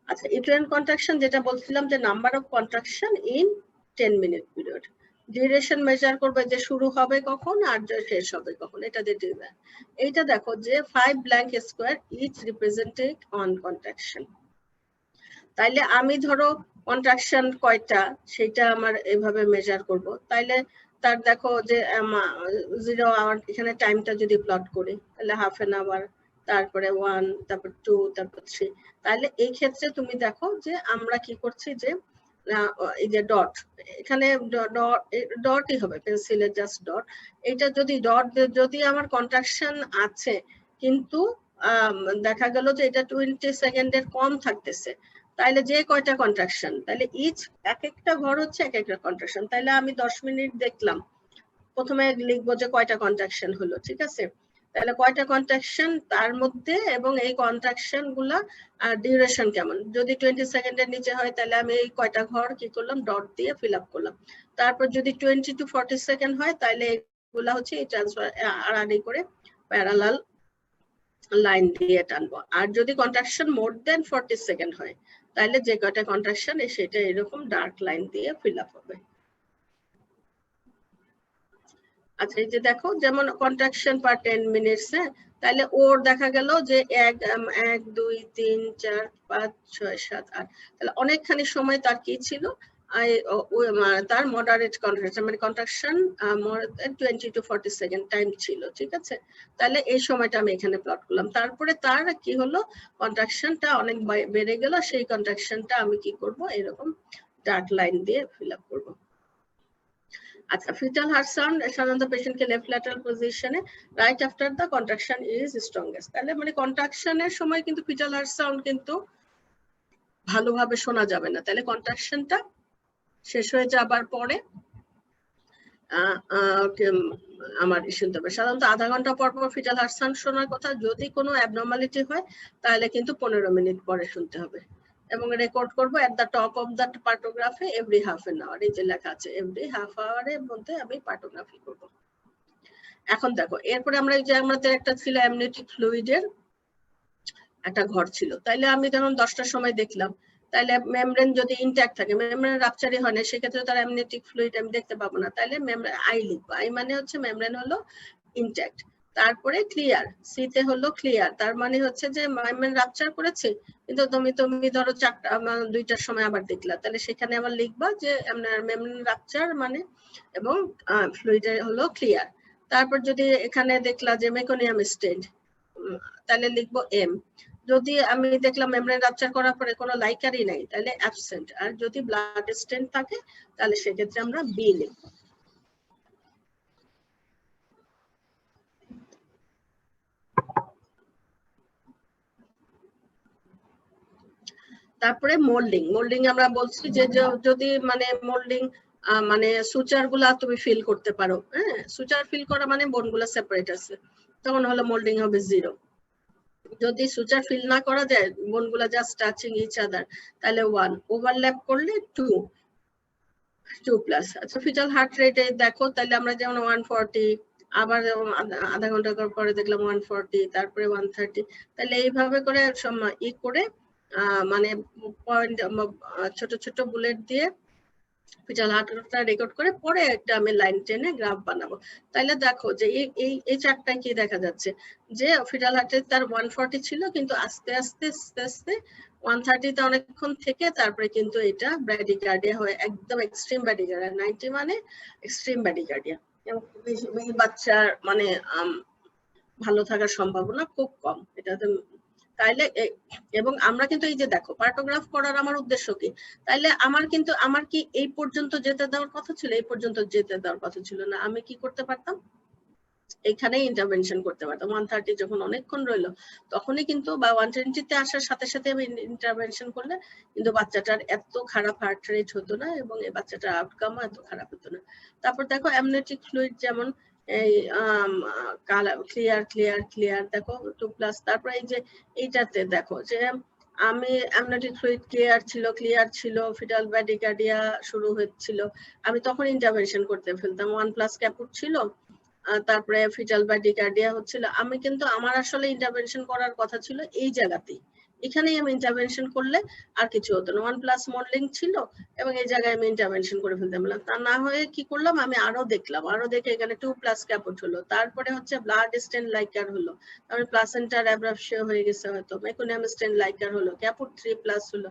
Speaker 1: আচ্ছা, ইউটেরাইন কন্ট্রাকশন যেটা বলছিলাম যে number of contraction in 10 minute period, duration measure করবে যে শুরু হবে কখন আর শেষ হবে কখন, এটা দিয়ে দিবে। এইটা দেখো যে 5 blank square each representing one contraction. তাইলে আমি ধরো কন্ট্রাকশন কয়টা সেটা আমার এভাবে মেজার করব। তাইলে তার দেখো যে 0 আওয়ার, এখানে টাইমটা যদি প্লট করি তাহলে হাফ এন আওয়ার, তারপরে 1, তারপর 2, তারপর 3। তাহলে এই ক্ষেত্রে তুমি দেখো যে আমরা কি করছি যে এই যে ডট, এখানে ডটই হবে, পেন্সিলের জাস্ট ডট। এটা যদি ডট, যদি আমার কন্ট্রাকশন আছে কিন্তু দেখা গেল যে এটা 20 সেকেন্ডের কম থাকতেছে, তাহলে যে কয়টা কন্ট্রাকশন, তাহলে ইচ এক একটা ঘর হচ্ছে এক একটা কন্ট্রাকশন। তাহলে আমি 10 মিনিট দেখলাম, প্রথমে লিখবো যে কয়টা কন্ট্রাকশন হলো। ঠিক আছে, তাহলে কয়টা কন্ট্রাকশন তার মধ্যে এবং এই কন্ট্রাকশন গুলা ডিউরেশন কেমন। যদি 20 সেকেন্ডের নিচে হয় তাহলে আমি এই কয়টা ঘর কি করলাম, ডট দিয়ে ফিল আপ করলাম। তারপর যদি 20 to 40 সেকেন্ড হয় তাহলে এগুলা হচ্ছে এই ট্রান্সফার আড়াআড়ি করে প্যারালাল লাইন দিয়ে টানবো। আর যদি কন্ট্রাকশন মোর দেন 40 সেকেন্ড হয় তাহলে যে কয়টা কন্ট্রাকশন সেটা এরকম ডার্ক লাইন দিয়ে ফিল আপ হবে। আচ্ছা, এই যে দেখো যেমন কন্ট্রাকশন পার 10 মিনিটস, হ্যাঁ, তাহলে ওর দেখা গেল যে 1 2 3 4 5 6 7 8, তাহলে অনেকখানি সময় তার কি ছিল, তার মডারেট কন্ট্রাকশন মানে contraction more than 20 to 40 second time ছিল। ঠিক আছে, তাহলে এই সময়টা আমি এখানে প্লট করলাম। তারপরে তার কি হলো, কন্ট্রাকশনটা অনেক বেড়ে গেল, সেই কন্ট্রাকশনটা আমি কি করব, এরকম ডার্ক লাইন দিয়ে ফিল আপ করবো। আচ্ছা, ফিটাল হার্ট সাউন্ড সাধারণত পেশেন্টকে লেফট ল্যাটারাল পজিশনে right after the contraction is strongest. তাহলে মানে কন্ট্রাকশনের সময় কিন্তু ফিটাল হার্ট সাউন্ড কিন্তু ভালোভাবে শোনা যাবে না, তাহলে কন্ট্রাকশনটা শেষ হয়ে যাবার পরে আমার শুনতে হবে। সাধারণত আধা ঘন্টা পর পর ফিটাল হার্ট সাউন্ড শোনার কথা, যদি কোনো অ্যাবনর্মালিটি হয় তাহলে কিন্তু 15 মিনিট পরে শুনতে হবে। এবং রেকর্ড করবো at the top of the partography every half an hour, এই যে লেখা আছে এভরি হাফ আওয়ারের মধ্যে আমি পার্টোগ্রাফি করব। এখন দেখো এরপরে আমরা যে আমাদের একটা ছিল অ্যামনিওটিক ফ্লুইডের একটা ঘর ছিল, তাইলে আমি যখন 10টার সময় দেখলাম তাহলে মেমব্রেন যদি ইনট্যাক্ট থাকে, মেমব্রেন রাপচারই হয় না, সেক্ষেত্রে তার অ্যামনিওটিক ফ্লুইড আমি দেখতে পাবো না, তাহলে আই লিখবো। আই মানে হচ্ছে মেমব্রেন হলো ইনট্যাক্ট। তারপরে ক্লিয়ার, সিতে হলো ক্লিয়ার, তার মানে হচ্ছে যে মেমব্রেন রাপচার করেছে কিন্তু তুমি ধরো 2টার সময় আবার দেখলা, তাহলে সেখানে আবার লিখবা যে মেমব্রেন রাপচার মানে এবং ফ্লুইড হলো ক্লিয়ার। তারপর যদি এখানে দেখলা যে মেকোনিয়াম স্টেন্ট, তাহলে লিখবো এম। যদি আমি দেখলাম মেমব্রেন রাপচার করার পরে কোনো লাইকারই নাই তাহলে অ্যাবসেন্ট, আর যদি ব্লাড স্টেন্ট থাকে তাহলে সেক্ষেত্রে আমরা বি লিখবো। তারপরে মোল্ডিং আমরা বলছি যে যদি মানে মোল্ডিং মানে সুচার গুলা তুমি ফিল করতে পারো, হ্যাঁ সুচার ফিল করা মানে বোনগুলা সেপারেট আছে, তখন হলো মোল্ডিং হবে 0। যদি সুচার ফিল না করা যায়, বোনগুলা জাস্ট টাচিং ইচ আদার, তাহলে 1, ওভারল্যাপ করলে 2 প্লাস। আচ্ছা ফিটাল হার্ট রেটে দেখো, তাহলে আমরা যেমন 140, আবার আধা ঘন্টা পরে দেখলাম 140, তারপরে 130, তাহলে এইভাবে করে করে মানে পয়েন্ট ছোট ছোট বুলেট দিয়ে ফিটাল হার্টটা রেকর্ড করে পরে একটা আমি লাইন টেনে গ্রাফ বানাবো। তাহলে দেখো যে এই চারটায় কি দেখা যাচ্ছে যে ফিটাল হার্টে তার 140 ছিল, কিন্তু আস্তে আস্তে আস্তে আস্তে 130 তে অনেকক্ষণ থেকে তারপরে কিন্তু এটা ব্র্যাডিকার্ডিয়া হয়ে একদম এক্সট্রিম ব্র্যাডিকার্ডিয়া, 90 মানে এক্সট্রিম ব্র্যাডিকার্ডিয়া। এই বাচ্চার মানে ভালো থাকার সম্ভাবনা খুব কম এটাতে। তাইলে এবং আমরা কিন্তু এই যে দেখো পার্টোগ্রাফ করার আমার উদ্দেশ্য কি, তাইলে আমার কি এই পর্যন্ত যেতে দেওয়ার কথা ছিল? এই পর্যন্ত যেতে দেওয়ার কথা ছিল না। আমি কি করতে পারতাম, এখানেই ইন্টারভেনশন করতে পারতাম। 130 যখন অনেকক্ষণ রইলো তখনই কিন্তু, বা 120 তে আসার সাথে সাথে আমি ইন্টারভেনশন করলে কিন্তু বাচ্চাটার এত খারাপ হার্ট রেট হতো না এবং এই বাচ্চাটার আউটকাম এত খারাপ হতো না। তারপর দেখো অ্যামনেটিক ফ্লুইড যেমন এই ক্লিয়ার দেখো 2+। তারপর এই যে এইটাতে দেখো যে আমি অ্যামনেটিক ফ্লুইড ক্লিয়ার ছিল, ফিটাল ব্র্যাডিকার্ডিয়া শুরু হচ্ছিল, আমি তখন ইন্টারভেনশন করতে ফেলতাম। 1+ ক্যাপুট ছিল, তারপরে ফিটাল ব্র্যাডিকার্ডিয়া হচ্ছিল। আমি কিন্তু আমার আসলে ইন্টারভেনশন করার কথা ছিল এই জায়গাতেই, এখানেই আমি ইন্টারভেনশন করলে আর কিছু হতো না। 1+ মডেলিং ছিল এবং এই জায়গায় আমি ইন্টারভেনশন করে ফেলতাম। তা না হয়ে কি করলাম, আমি আরো দেখে এখানে 2+ ক্যাপুট হলো, তারপরে হচ্ছে ব্লাড স্টেন লাইকার হলো, তারপরে প্লাসেন্টার অ্যাব্রাপশন হয়ে গেছে, হয়তো মেকোনিয়াম স্টেন লাইকার হলো, ক্যাপুট 3+ হলো।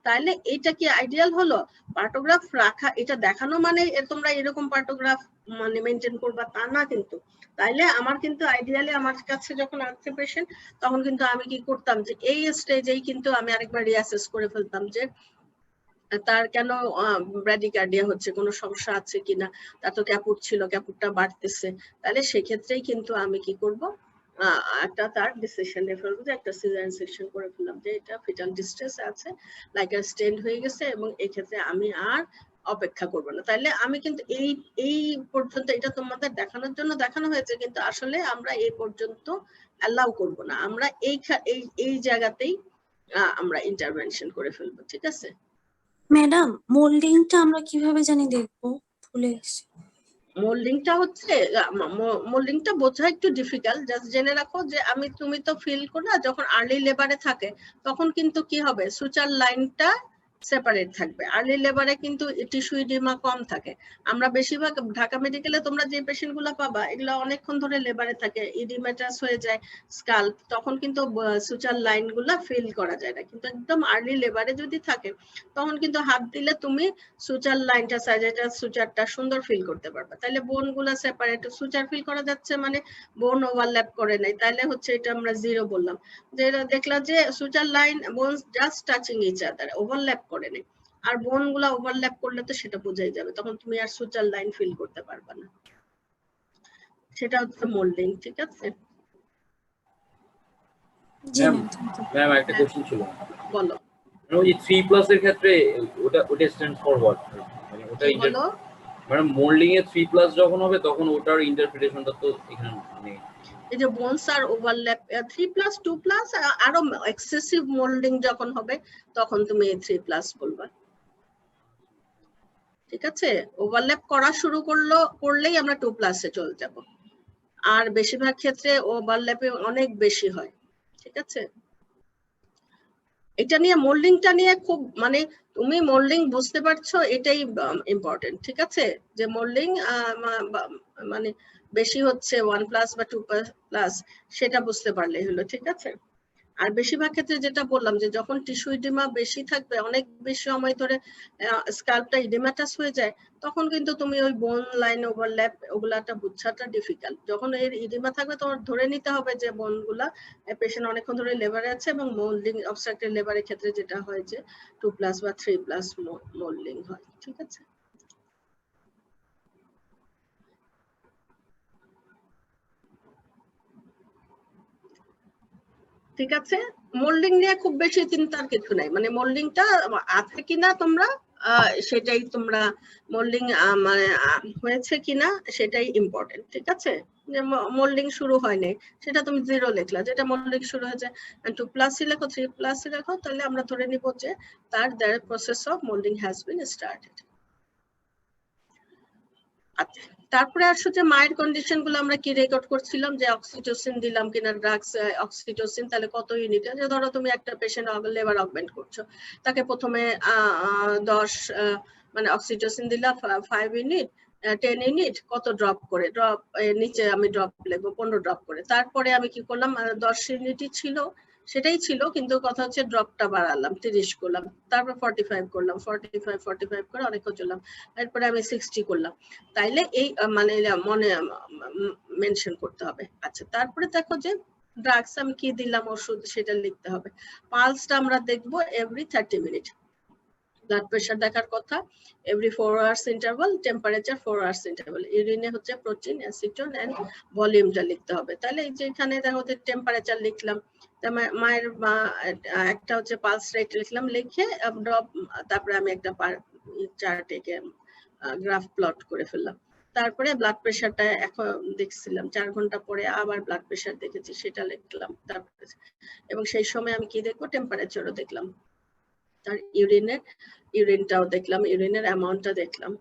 Speaker 1: তাহলে এটা কি আইডিয়াল হলো? পার্টোগ্রাফ রাখা, এটা দেখানো মানে তোমরা এরকম পার্টোগ্রাফ মানে মেনটেন করবা তা না কিন্তু। তাইলে আমার কিন্তু আইডিয়ালি আমার কাছে যখন আসছে পেশেন্ট, তখন কিন্তু আমি কি করতাম যে এই স্টেজেই কিন্তু আমি আরেকবার রিঅ্যাসেস করে ফেলতাম যে তার কেন ব্র্যাডিকার্ডিয়া হচ্ছে, কোনো সমস্যা আছে কিনা, তার তো ক্যাপুট ছিল, ক্যাপুটটা বাড়তেছে। তাহলে সেক্ষেত্রেই কিন্তু আমি কি করব, একটা তার ডিসিশন নিয়ে ফেলবো যে একটা সিজারিয়ান সেকশন করে ফেললাম, যে এটা ফিটাল ডিস্ট্রেস আছে, লাইকার স্টেন্ড হয়ে গেছে, এবং এই ক্ষেত্রে আমি আর অপেক্ষা করব না। তাহলে আমি কিন্তু এই পর্যন্ত এটা তোমাদের দেখানোর জন্য দেখানো হয়েছে, কিন্তু আসলে আমরা এই পর্যন্ত অ্যালাউ করব না, আমরা এই জায়গাতেই আমরা ইন্টারভেনশন করে ফেলবো। ঠিক আছে
Speaker 3: ম্যাডাম, মোল্ডিংটা আমরা কিভাবে জানি দেখবো? ভুলে গেছি।
Speaker 1: মোল্ডিংটা হচ্ছে, মোল্ডিংটা বোঝা একটু ডিফিকাল্ট, জাস্ট জেনে রাখো যে তুমি তো ফিল করো না, যখন আর্লি লেবারে থাকে তখন কিন্তু কি হবে, সুচার লাইনটা সেপারেট থাকবে। আর্লি লেবারে কিন্তু টিস্যু ইডিমা কম থাকে। আমরা বেশিরভাগ ঢাকা মেডিকেলে তোমরা যে পেশেন্ট গুলা পাবা, এগুলো অনেকক্ষণ ধরে লেবারে থাকে, ইডিমেটাস হয়ে যায় স্কাল্প, তখন কিন্তু সুচার লাইন গুলা ফিল করা যায় না। কিন্তু একদম আর্লি লেবারে যদি থাকে, তখন কিন্তু হাত দিলে তুমি সুচার লাইনটা, সাইজেটার সুচারটা সুন্দর ফিল করতে পারবে। তাহলে বোন গুলা সেপারেট, সুচার ফিল করা যাচ্ছে মানে বোন ওভারল্যাপ করে নাই, তাহলে হচ্ছে এটা আমরা 0 বললাম। যে দেখলাম যে suture line bone just touching each other, overlap করে নেই। আর বোন গুলা ওভারল্যাপ করলে তো সেটা বোঝাই যাবে, তখন তুমি আর সুচার লাইন ফিল করতে পারবে না। সেটা হচ্ছে মোল্ডিং। ঠিক আছে,
Speaker 3: জি
Speaker 4: ম্যাম,
Speaker 3: ম্যাম,
Speaker 4: একটা কোশ্চেন ছিল।
Speaker 1: বলো
Speaker 4: ওই 3+ এর ক্ষেত্রে ওটা স্ট্যান্ড ফর হোয়াট? মানে ওটা
Speaker 1: বলো।
Speaker 4: ম্যাডাম মোল্ডিং এ 3+ যখন হবে তখন ওটার ইন্টারপ্রিটেশনটা তো এখানে নেই।
Speaker 1: এই যে বোনস আর ওভারল্যাপ 3+, 2+, আরো এক্সেসিভ মোল্ডিং যখন হবে তখন তুমি 3+ বলবা। ঠিক আছে, ওভারল্যাপ করা শুরু করলেই আমরা 2+ এ চলে যাব, আর বেশিরভাগ ক্ষেত্রে ওভারল্যাপে অনেক বেশি হয়। ঠিক আছে, এটা নিয়ে মোল্ডিংটা নিয়ে খুব মানে তুমি মোল্ডিং বুঝতে পারছো, এটাই ইম্পর্টেন্ট। ঠিক আছে, যে মোল্ডিং মানে বেশি হচ্ছে 1+ বা 2+, সেটা বুঝতে পারলেই হলো। ঠিক আছে, আর বেশিরভাগ ক্ষেত্রে যেটা বললাম যে যখন টিস্যু ইডিমা বেশি থাকবে, অনেক বেশি সময় ধরে স্কাল্পটা ইডিমাটাস হয়ে যায়, তখন কিন্তু তুমি ওই বোন লাইন ওভারল্যাপ ওগুলাটা বুঝাটা ডিফিকাল্ট। যখন এর ইডিমা থাকবে তোমার ধরে নিতে হবে যে বোনগুলা পেশেন্ট অনেকক্ষণ ধরে লেবারে আছে, এবং মোল্ডিং অবস্ট্রাকটিভ লেবারের ক্ষেত্রে যেটা হয় যে 2+ বা 3+ মোল্ডিং হয়। ঠিক আছে, ঠিক আছে, মোল্ডিং নিয়ে খুব বেশি চিন্তার কিছু নাই, মানে মোল্ডিংটা আছে কিনা তোমরা সেটাই তোমরা মোল্ডিং মানে হয়েছে কিনা সেটাই ইম্পর্টেন্ট। ঠিক আছে, যে মোল্ডিং শুরু হয়নি সেটা তুমি 0 লিখলা, যেটা মোল্ডিং শুরু হয়েছে 2+ লেখো 3+ লেখো, তাহলে আমরা ধরে নিব যে তার process of moulding has been started. আচ্ছা, তারপরে আসছে যে মায়ের কন্ডিশন গুলো আমরা কি রেকর্ড করছিলাম, যে অক্সিটোসিন দিলাম কিনা, ড্রাগস অক্সিটোসিন তাহলে কত ইউনিট, যে ধরো তুমি একটা পেশেন্ট লিভার অগমেন্ট করছো, তাকে প্রথমে 10 মানে অক্সিটোসিন দিলা 5 ইউনিট 10 ইউনিট কত ড্রপ করে, ড্রপ নিচে আমি ড্রপ লিখবো 15 ড্রপ করে। তারপরে আমি কি করলাম, 10 ইউনিটই ছিল সেটাই ছিল, কিন্তু কথা হচ্ছে ড্রপটা বাড়ালাম 30 করলাম, তারপর 45 করলাম, 45 করে অনেক চললাম, এরপরে আমি 60 করলাম। তাইলে এই মানে মনে মেনশন করতে হবে। আচ্ছা, তারপরে দেখো যে ড্রাগস আমি কি দিলাম, ওষুধ সেটা লিখতে হবে। পালসটা আমরা দেখবো এভরি 30 মিনিট। ব্লাড প্রেশার দেখার কথা every 4 hours interval, temperature 4 hours interval. ইউরিনে হচ্ছে প্রোটিন, অ্যাসিটোন এন্ড ভলিউমটা লিখতে হবে। তাহলে এই যে এখানে দেখো যে টেম্পারেচার লিখলাম, মায়ের একটা হচ্ছে পালস রেট লিখলাম, লিখে ড্রপ, তারপরে আমি একটা চার্ট এঁকে গ্রাফ প্লট করে ফেললাম। তারপরে ব্লাড প্রেশারটা এখন দেখছিলাম 4 ঘন্টা পরে আবার ব্লাড প্রেশার দেখেছি, সেটা লিখলাম। তারপরে এবং সেই সময় আমি কি দেখবো, টেম্পারেচারও দেখলাম, তার ইউরিনটাও দেখলাম, ইউরিনের অ্যামাউন্টটা দেখলাম।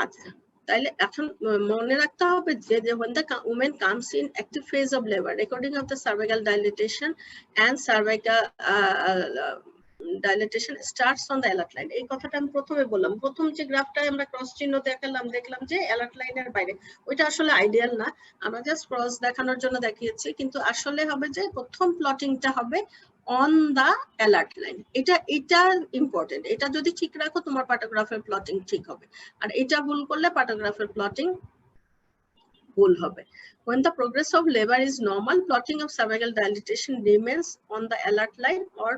Speaker 1: আচ্ছা, তাইলে এখন মনে রাখতে হবে যে when the woman comes in active phase of labor, recording of the cervical dilatation and cervical dilatation starts on the alert line। এই কথাটা আমি প্রথমে বললাম, প্রথম যে গ্রাফটা আমরা ক্রস চিহ্ন দেখালাম, দেখলাম যে অ্যালার্ট লাইনের বাইরে, ওইটা আসলে আইডিয়াল না, আমরা জাস্ট ক্রস দেখানোর জন্য দেখিয়েছি, কিন্তু আসলে হবে যে প্রথম প্লটিংটা হবে অন দা অ্যালার্ট লাইন। এটা ইম্পর্টেন্ট, এটা যদি ঠিক রাখো তোমার পাটোগ্রাফের প্লটিং ঠিক হবে, আর এটা ভুল করলে পাটোগ্রাফের প্লটিং ভুল হবে। When the progress of labor is normal, plotting of cervical dilatation remains on the alert line or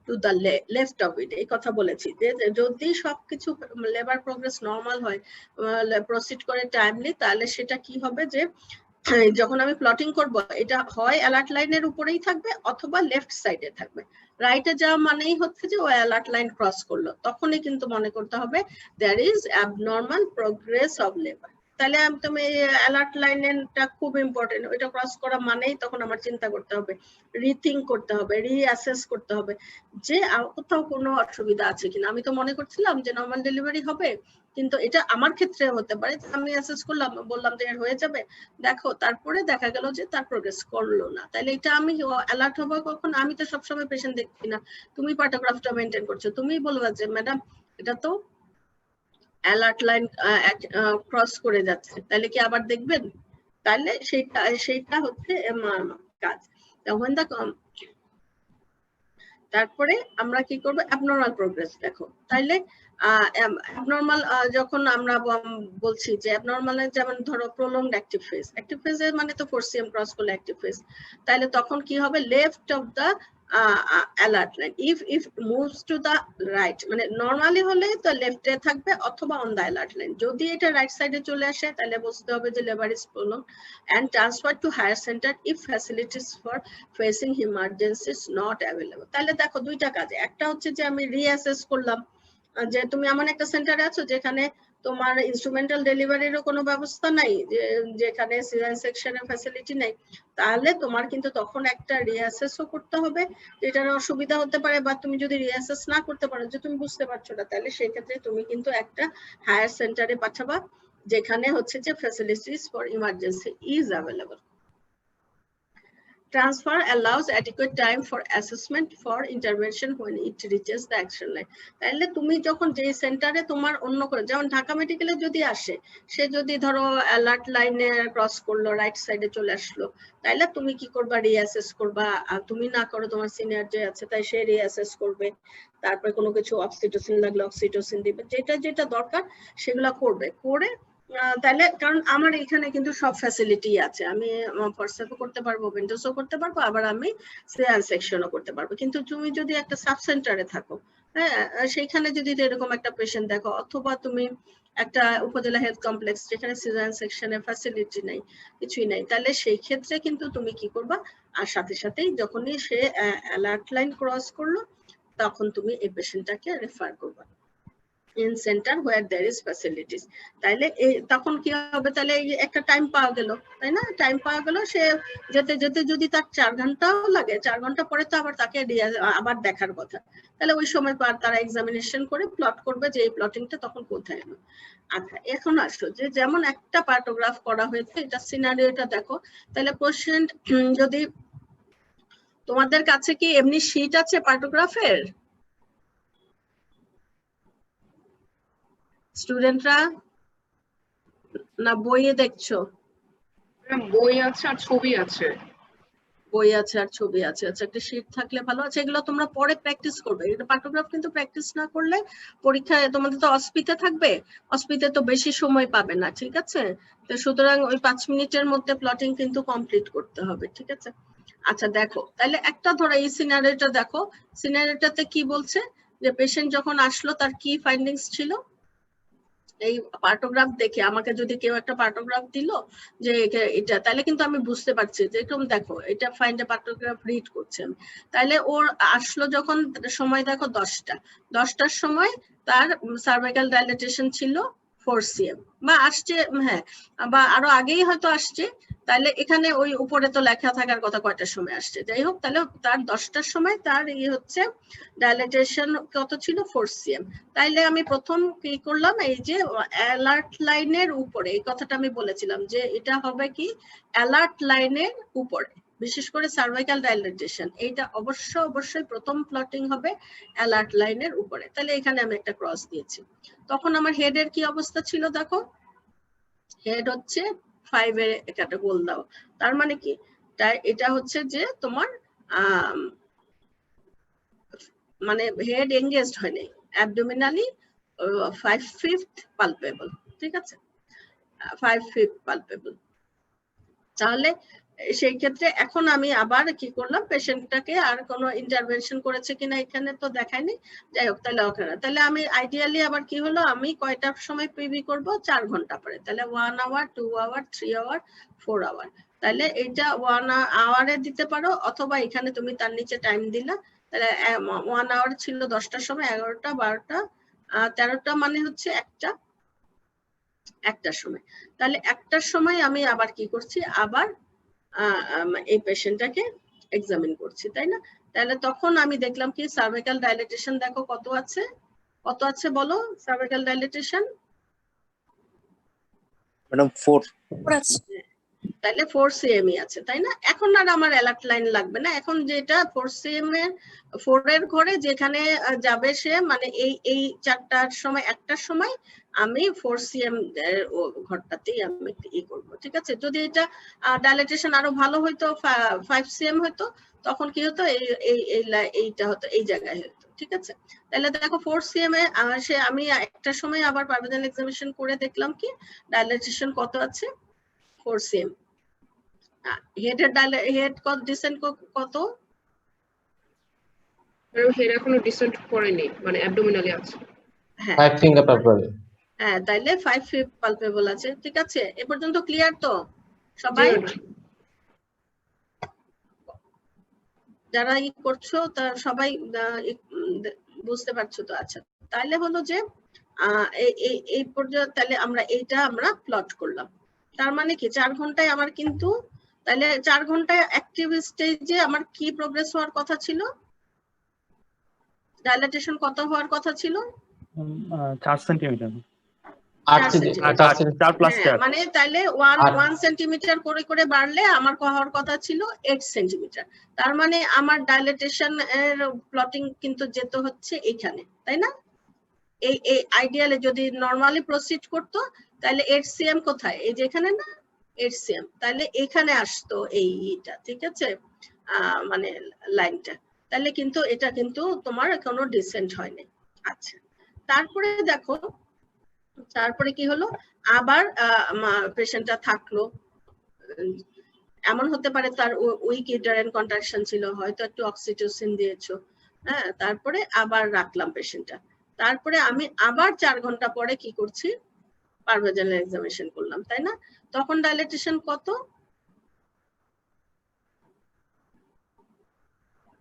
Speaker 1: to the left of it। এই কথা বলেছি যে যদি সবকিছু লেবার প্রোগ্রেস নরমাল হয়, প্রসিড করে টাইমলি, তাহলে সেটা কি হবে যে যখন আমি প্লটিং করব এটা হয় অ্যালার্ট লাইনের উপরেই থাকবে অথবা লেফট সাইডে থাকবে। রাইটে যাওয়া মানেই হচ্ছে যে ও অ্যালার্ট লাইন ক্রস করলো, তখনই কিন্তু মনে করতে হবে there is abnormal progress of labor। তাহলে তুমি অ্যালার্ট লাইনটা খুব ইম্পর্টেন্ট, ওইটা ক্রস করা মানেই তখন আমার চিন্তা করতে হবে, রিথিঙ্ক করতে হবে, রিঅ্যাসেস করতে হবে যে কোথাও কোনো অসুবিধা আছে কিনা। আমি তো মনে করছিলাম যে নরমাল ডেলিভারি হবে, কিন্তু এটা আমার ক্ষেত্রে হতে পারে, আমি অ্যাসেস করলাম, বললাম যে হয়ে যাবে, দেখো তারপরে দেখা গেল যে তার প্রোগ্রেস করলো না। তাহলে এটা আমি অ্যালার্ট হবো কখন, আমি তো সবসময় পেশেন্ট দেখছি না, তুমি পাটোগ্রাফটা মেনটেন করছো, তুমি বলবা যে ম্যাডাম এটা তো অ্যালার্ট লাইন ক্রস করে যাচ্ছে, তাহলে কি আবার দেখবেন, তাহলে সেইটা হচ্ছে কাজ। তখন তারপরে আমরা কি করবো, অ্যাবনর্মাল প্রোগ্রেস দেখো। তাইলে অ্যাবনর্মাল যখন আমরা বলছি যে অ্যাবনর্মাল, যেমন ধরো প্রলংড অ্যাক্টিভ ফেজ, অ্যাক্টিভ ফেজে মানে তো 4cm ক্রস করলে অ্যাক্টিভ ফেজ, তাহলে তখন কি হবে, left of the alert line, if moves to the right, মানে নরমালি হলে তো লেফটে থাকবে অথবা অন দা অ্যালার্ট লাইন। যদি এটা রাইট সাইডে চলে আসে তাহলে বুঝতে হবে যে labour is prolonged and transferred to higher center if facilities for facing emergencies not available। তাহলে দেখো দুইটা কাজে, একটা হচ্ছে যে আমি রিঅ্যাসেস করলাম যে তুমি এমন একটা সেন্টারে আছো যেখানে তোমার ইনস্ট্রুমেন্টাল ডেলিভারিরও কোনো ব্যবস্থা নাই, যেখানে সিজার সেকশনের ফ্যাসিলিটি নাই, তাহলে তোমার কিন্তু তখন একটা রিঅ্যাসেসও করতে হবে, যেটার অসুবিধা হতে পারে, বা তুমি যদি রিঅ্যাসেস না করতে পারো যে তুমি বুঝতে পারছো না, তাহলে সেই ক্ষেত্রে তুমি কিন্তু একটা হায়ার সেন্টারে পাঠাবা যেখানে হচ্ছে যে facilities for emergency is available. Transfer allows adequate time for assessment for intervention when it reaches the action line। তাহলে তুমি যখন যে সেন্টারে তোমার অন্য করে, যেমন ঢাকা মেডিকেলে যদি আসে, সে যদি ধরো অ্যালার্ট লাইনে ক্রস করলো, রাইট সাইডে চলে আসলো, তাহলে তুমি কি করবা, রিঅ্যাসেস করবা, আর তুমি না করো তোমার সিনিয়র যে আছে তাই সে রিঅ্যাসেস করবে, তারপরে কোনো কিছু অক্সিটোসিন লাগলে অক্সিটোসিন দিবে, যেটা দরকার সেগুলো করবে, করে তাহলে কারণ আমার এখানে কিন্তু সব ফ্যাসিলিটি আছে, আমি ফরসেপও করতে পারবো, উইন্ডোজও করতে পারবো, আবার আমি সিআর সেকশনও করতে পারবো। কিন্তু তুমি যদি একটা সাব সেন্টারে থাকো, হ্যাঁ, সেইখানে যদি এরকম একটা পেশেন্ট দেখো, অথবা তুমি একটা উপজেলা হেলথ কমপ্লেক্স যেখানে সিজারিয়ান সেকশনের ফ্যাসিলিটি নাই, কিছুই নাই, তাহলে সেই ক্ষেত্রে কিন্তু তুমি কি করবা, আর সাথে সাথেই যখনই সে অ্যালার্ট লাইন ক্রস করলো তখন তুমি এই পেশেন্টটাকে রেফার করবা in center where there is facilities। তাইলে তখন কি হবে, তাহলে এই একটা টাইম পাওয়া গেল, তাই না? টাইম পাওয়া গেল, সে যেতে যেতে যদি তার 4 ঘন্টাও লাগে, 4 ঘন্টা পরে তো আবার তাকে আবার দেখার কথা, তাহলে ওই সময় পর তারা এক্সামিনেশন করে প্লট করবে যে এই প্লটিংটা তখন কোথায় এলো। আচ্ছা, এখন আসো যে যেমন একটা পার্টোগ্রাফ করা হয়েছে, এটা সিনারিওটা দেখো। তাহলে পেশেন্ট যদি, তোমাদের কাছে কি এমনি শীট আছে পার্টোগ্রাফের স্টুডেন্টরা, না বইয়ে দেখছো?
Speaker 2: বই আছে আর ছবি আছে।
Speaker 1: বই আছে আর ছবি আছে, আচ্ছা একটা শীট থাকলে ভালো আছে। এগুলো তোমরা পরে প্র্যাকটিস করবে, এটা পার্টোগ্রাফ কিন্তু প্র্যাকটিস না করলে পরীক্ষায় তোমাদের তো অস্পিতে থাকবে, অস্পিতে তো বেশি সময় পাবে না, ঠিক আছে? তো সুতরাং ওই 5 মিনিটের মধ্যে প্লটিং কিন্তু কমপ্লিট করতে হবে, ঠিক আছে? আচ্ছা দেখো, তাহলে একটা ধরো এই সিনারিওটা দেখো, সিনারিওটাতে কি বলছে যে পেশেন্ট যখন আসলো তার কি ফাইন্ডিংস ছিল। এই পার্টোগ্রাফ দেখে আমাকে যদি কেউ একটা পার্টোগ্রাফ দিল যে এটা, তাহলে কিন্তু আমি বুঝতে পারছি যে এরকম দেখো এটা ফাইন্ড এ পার্টোগ্রাফ রিড করছেন, তাহলে ওর আসলো যখন সময় দেখো 10টার সময় তার সার্ভাইকাল ডাইলেটেশন ছিল 4 cm বা আসছে, হ্যাঁ বা আরো আগেই হয়তো আসছে, তাহলে এখানে ওই উপরে তো লেখা থাকার কথা কয়টার সময় আসছে, যাই হোক তাহলে তার 10টার সময় তার হচ্ছে ডাইলেটেশন কত ছিল 4 cm। তাইলে আমি প্রথম কি করলাম, এই যে অ্যালার্ট লাইনের উপরে, এই কথাটা আমি বলেছিলাম যে এটা হবে কি অ্যালার্ট লাইনের উপরে, বিশেষ করে সার্ভাইকাল ডাইলেটেশন, এইটা অবশ্যই প্রথম প্লটিং হবে অ্যালার্ট লাইনের উপরে। তাহলে এখানে আমি একটা ক্রস দিয়েছি। তখন আমার হেডের কি অবস্থা ছিল দেখো, হেড হচ্ছে 5 এর একটা গোল দাও, তার মানে কি এটা হচ্ছে যে তোমার মানে হেড এঙ্গেজড হয়নি, অ্যাবডোমিনালি 5/5 পালপেবল, ঠিক আছে? 5/5 পালপেবল। তাহলে সেই ক্ষেত্রে এখন আমি আবার কি করলাম, পেশেন্টটাকে আর কোনো ইন্টারভেনশন করেছে কিনা এখানে তো দেখায়নি, যাই হোক তাহলে ওখানে, তাহলে আমি আইডিয়ালি আবার কি হলো, আমি কয়টার সময় পিভি করব, 4 ঘন্টা পরে, তাহলে 1 আওয়ার 2 আওয়ার 3 আওয়ার 4 আওয়ার, তাহলে এইটা 1 আওয়ারে দিতে পারো, অথবা এখানে তুমি তার নিচে টাইম দিলা, তাহলে 1 আওয়ার ছিল 10টার সময়, 11টা 12টা 13টা, মানে হচ্ছে একটার সময়। তাহলে একটার সময় আমি আবার কি করছি, আবার এই পেশেন্টটাকে এক্সামিন করছি, তাই না? তাহলে তখন আমি দেখলাম কি সার্ভাইকাল ডাইলেটেশন দেখো কত আছে বলো, সার্ভাইকাল ডাইলেটেশন
Speaker 5: ম্যাডাম 4
Speaker 3: আছে।
Speaker 1: তাহলে 4 cm আছে, তাই না? এখন আর আমার অ্যালার্ট লাইন লাগবে না, এখন যেটা 4 cm এর 4 এর ঘরে যেখানে যাবে সে, মানে এই 4টার সময় 1টার সময় আমি 4 cm এর ঘরটাতেই আমি ই করব, ঠিক আছে? যদি এটা ডাইলেটেশন আরো ভালো হইতো 5 cm হতো, তখন কি হতো, এইটা হতো এই জায়গায় হতো, ঠিক আছে? তাহলে দেখো 4 cm এ আমি একটার সময় আবার পারভেজাল এক্সামিনেশন করে দেখলাম কি ডাইলেটেশন কত আছে, 4 cm। হেড কত ডিসেন্ট কত,
Speaker 2: হেড এখনো ডিসেন্ট করেনি, মানে অ্যাবডোমিনালি আছে।
Speaker 1: হ্যাঁ
Speaker 6: 5 finger palpable।
Speaker 1: হ্যাঁ, তাইলে 5/5 পালপেবল আছে, ঠিক আছে? এ পর্যন্ত ক্লিয়ার তো সবাই? যারা ই করছো তা সবাই বুঝতে পারছো তো? আচ্ছা, তাহলে হলো যে এই পর্যন্ত, তাহলে আমরা প্লট করলাম, তার মানে কি 4 ঘন্টায় আমার কিন্তু, তাহলে 4 ঘন্টায় অ্যাক্টিভ স্টেজে আমার কি প্রোগ্রেস হওয়ার কথা ছিল, ডাইলেটেশন কত হওয়ার কথা ছিল,
Speaker 7: 4 সেন্টিমিটার।
Speaker 6: 4
Speaker 7: প্লাস 4।
Speaker 1: মানে তাহলে 1 সেন্টিমিটার করে করে বাড়লে আমার হওয়ার কথা ছিল 8 সেন্টিমিটার। তার মানে আমার ডাইলেটেশন এর প্লটিং কিন্তু যেতে হচ্ছে এখানে, তাই না? এই আইডিয়ালে যদি নরমালি প্রসিড করতো তাহলে 8 cm কোথায়, এই যে এখানে না 8 cm, তাহলে এখানে আসতো এইটা, ঠিক আছে? মানে লাইনটা, তাহলে কিন্তু এটা কিন্তু তোমার কোনো ডিসেন্ট হয়নি। আচ্ছা, তারপরে দেখো, তারপরে কি হলো, আবার পেশেন্টটা থাকলো, এমন হতে পারে তার উইক ইউটেরাইন কন্ট্রাকশন ছিল, হয়তো একটু অক্সিটোসিন দিয়েছো, হ্যাঁ, তারপরে আবার রাখলাম পেশেন্টটা, তারপরে আমি আবার 4 ঘন্টা পরে কি করছি, পারভেজানের এক্সামিনেশন করলাম, তাই না? তখন ডাইলেটেশন কত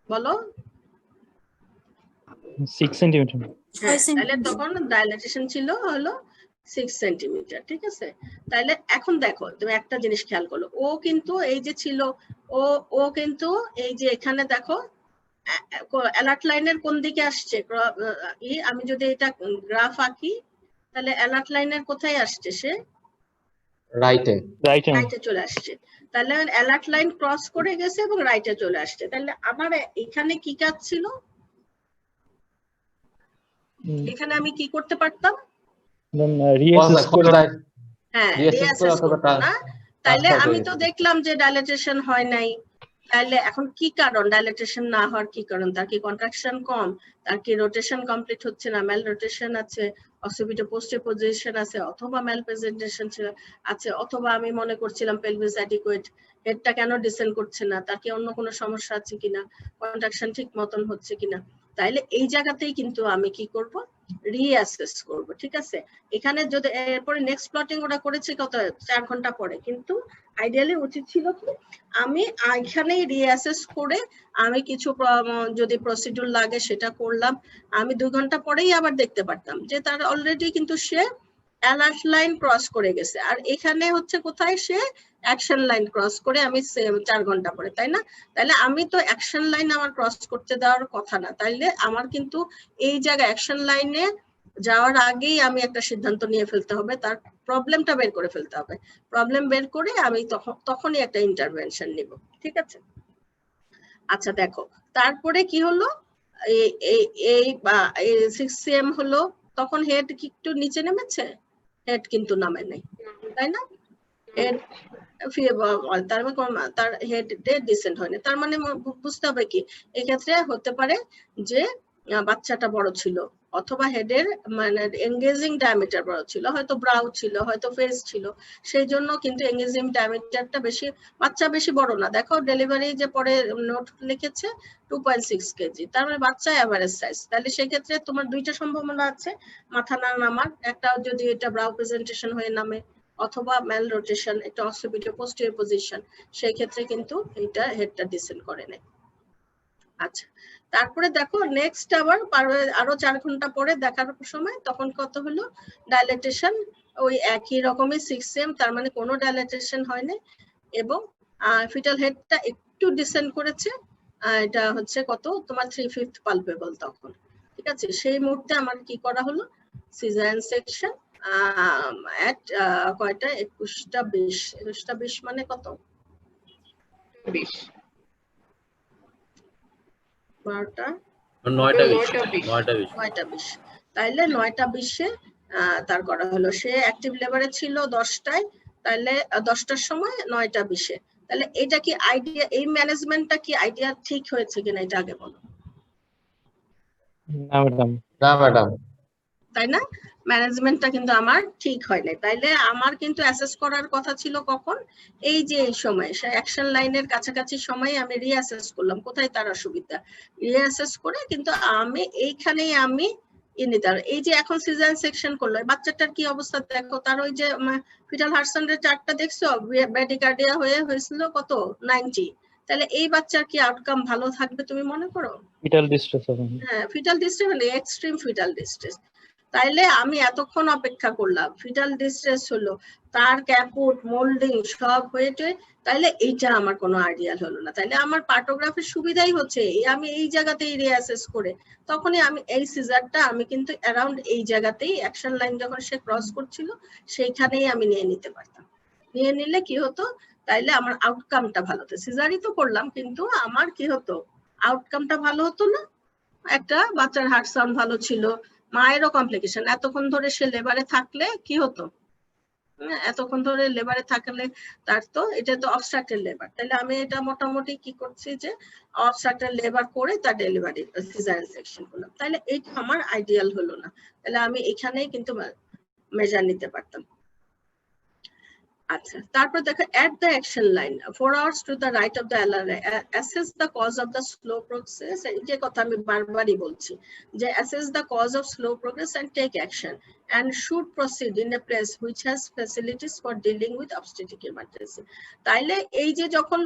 Speaker 1: বলো?
Speaker 7: 6 সেন্টিমিটার।
Speaker 1: হ্যাঁ,
Speaker 3: 6
Speaker 1: তাহলে
Speaker 3: সেন্টিমিটার।
Speaker 1: তখন ডাইলেটেশন ছিল হলো 6 সেন্টিমিটার, ঠিক আছে? তাহলে এখন দেখো তুমি একটা জিনিস খেয়াল করো, ও কিন্তু এই যে ছিল, ও কিন্তু এই যে এখানে দেখো অ্যালার্ট লাইনের কোন দিকে আসছে, আমি যদি এটা গ্রাফ আঁকি তাহলে অ্যালার্ট লাইনের কোথায় আসছে, সে
Speaker 5: রাইটে।
Speaker 1: রাইটে চলে আসছে। তাহলে অ্যালার্ট লাইন ক্রস করে গেছে এবং রাইটে চলে আসছে। তাহলে আমার এখানে কি কাজ ছিল, এখানে আমি কি করতে পারতাম?
Speaker 7: দেন রিঅ্যাসেস করে
Speaker 1: হ্যাঁ, রিঅ্যাসেস করব না। তাহলে আমি তো দেখলাম যে ডাইলেটেশন হয় নাই। তাহলে এখন কি কারণ ডাইলেটেশন না হওয়ার? কি কারণ? তার কি কন্ট্রাকশন কম, তার কি রোটেশন কমপ্লিট হচ্ছে না, ম্যাল রোটেশন আছে, অসিপিটো পোস্টে পজিশন আছে, অথবা ম্যাল প্রেজেন্টেশন আছে, অথবা আমি মনে করছিলাম পেলভিস অ্যাডিকুয়েট, হেডটা কেন ডিসেন্ড করছে না, তার কি অন্য কোনো সমস্যা আছে কিনা, কন্ট্রাকশন ঠিক মতন হচ্ছে কিনা। তাইলে এই জায়গাতেই কিন্তু আমি কি করব, রিঅ্যাসেস করব, ঠিক আছে? এখানে যদি এরপরে নেক্সট প্লটিং ওটা করেছে কত 4 ঘন্টা পরে, কিন্তু আইডিয়ালি উচিত ছিল কি আমি এখানেই রিঅ্যাসেস করে আমি কিছু যদি প্রসিডিউর লাগে সেটা করলাম, আমি 2 ঘন্টা পরেই আবার দেখতে পারতাম যে তার অলরেডি কিন্তু সে অ্যালার্ট লাইন ক্রস করে গেছে, আর এখানে হচ্ছে কোথায় সে অ্যাকশন লাইন ক্রস করে আমি 4 ঘন্টা পরে, তাই না? তাহলে আমি তো অ্যাকশন লাইন আমার ক্রস করতে দেওয়ার কথা না, তাইলে আমার কিন্তু এই জায়গায় অ্যাকশন লাইনে যাওয়ার আগেই আমি একটা সিদ্ধান্ত নিয়ে ফেলতে হবে, তার প্রবলেমটা বের করে ফেলতে হবে, প্রবলেম বের করে আমি তখনই একটা ইন্টারভেনশন নিব, ঠিক আছে? আচ্ছা দেখো তারপরে কি হলো, এই 6 cm হলো, তখন হেড কি একটু নিচে নেমেছে? হেড কিন্তু নামে নাই, তাই না? হেড তার হেড ডিসেন্ট হয়নি, তার মানে বুঝতে হবে কি এক্ষেত্রে হতে পারে যে বাচ্চাটা বড় ছিল, অথবা হেডের মানে এঙ্গেজিং ডায়ামিটার বড় ছিল, হয়তো ব্রাউ ছিল, হয়তো ফেস ছিল, সেই জন্য কিন্তু এঙ্গেজিং ডায়ামিটারটা বেশি, বাচ্চা বেশি বড় না। দেখো ডেলিভারি যে পরে নোট লিখেছে 2.6 কেজি, তার মানে বাচ্চা এভারেজ সাইজ। তাহলে সেক্ষেত্রে তোমার দুইটা সম্ভাবনা আছে মাথা না নামার, একটা যদি এটা ব্রাউ প্রেজেন্টেশন হয়ে নামে, অথবা ম্যাল রোটেশন, একটা অসিপিটো পোস্টেরিয়র পজিশন, সেই ক্ষেত্রে কিন্তু এটা হেডটা ডিসেন্ড করে নেয়। আচ্ছা তারপরে দেখো নেক্সট আবার আরো 4 ঘন্টা পরে দেখার সময় তখন কত হলো, ডাইলেটেশন ওই একই রকমই 6 cm, তার মানে কোনো ডাইলেটেশন হয়নি, এবং ফিটাল হেডটা একটু ডিসেন্ড করেছে, এটা হচ্ছে কত তোমার 3/5 পালপেবল তখন, ঠিক আছে? সেই মুহূর্তে আমার কি করা হলো, সিজারিয়ান সেকশন এট কয়টা 21টা 20, 21টা 20 মানে কত,
Speaker 2: 20
Speaker 1: 12টা
Speaker 4: 9টা 20
Speaker 2: 9টা
Speaker 4: 9টা 20
Speaker 1: 9টা 20, তাইলে 9টা 20-এ তার করা হলো, সে অ্যাক্টিভ লেবারে ছিল 10টায়, তাহলে 10টার সময় 9টা 20-এ। তাহলে এটা কি আইডিয়া, এই ম্যানেজমেন্টটা কি আইডিয়া ঠিক হয়েছে কিনা এটা আগে বলো?
Speaker 7: না ম্যাডাম।
Speaker 5: না ম্যাডাম।
Speaker 1: তাই না? ম্যানেজমেন্টটা কিন্তু আমার ঠিক হয় নাই। তাইলে আমার কিন্তু অ্যাসেস করার কথা ছিল কখন, এই যে এই সময় অ্যাকশন লাইনের কাছাকাছি সময়ে আমি রিঅ্যাসেস করলাম কোথায় তার অসুবিধা, রিঅ্যাসেস করে কিন্তু আমি এইখানেই আমি এই যে এখন সিজারিয়ান সেকশন করলো, বাচ্চাটার কি অবস্থা দেখো, তার ওই যে ফিটাল হার্টসানের চার্টটা দেখছো, ব্র্যাডিকার্ডিয়া হয়েছিল কত 90, তাহলে এই বাচ্চার কি আউটকাম ভালো থাকবে তুমি মনে করো?
Speaker 7: ফিটাল ডিস্ট্রেস হবে।
Speaker 1: হ্যাঁ, ফিটাল ডিস্ট্রেস মানে এক্সট্রিম ফিটাল ডিস্ট্রেস। তাইলে আমি এতক্ষণ অপেক্ষা করলাম, ফিটাল ডিস্ট্রেস হলো, তার ক্যাপুট মোল্ডিং সব হয়েছে, তাইলে এইটা আমার কোনো আইডিয়াল হলো না। তাইলে আমার পার্টোগ্রাফির সুবিধাই হচ্ছে আমি এই জায়গাতেই রিঅ্যাসেস করে তখনই আমি এই সিজারটা আমি কিন্তু অ্যারাউন্ড এই জায়গাতেই অ্যাকশন লাইন যখন সে ক্রস করছিল সেইখানেই আমি নিয়ে নিতে পারতাম। নিয়ে নিলে কি হতো, তাইলে আমার আউটকামটা ভালো হতো। সিজারই তো করলাম কিন্তু আমার কি হতো, আউটকামটা ভালো হতো না? একটা বাচ্চার হার্ট সাউন্ড ভালো ছিল, মায়েরও কমপ্লিকেশন, এতক্ষণ ধরে সে লেবারে থাকলে কি হতো, এতক্ষণ ধরে লেবারে থাকলে তার তো এটা তো অবস্ট্রাক্টেড লেবার, তাহলে আমি এটা মোটামুটি কি করছি যে অবস্ট্রাক্টেড লেবার করে তার ডেলিভারি সিজারিয়ান সেকশন করলাম, তাহলে এইটা আমার আইডিয়াল হলো না। তাহলে আমি এখানেই কিন্তু মেজার নিতে পারতাম। আচ্ছা, তারপর দেখো at the action line 4 hours to the right of the LRA assess the cause of the slow progress, এই যে কথা আমি বারবারই বলছি যে assess the cause of slow progress and take action and should proceed in a place which has facilities for dealing with obstetric emergency. তাইলে এই যে যখন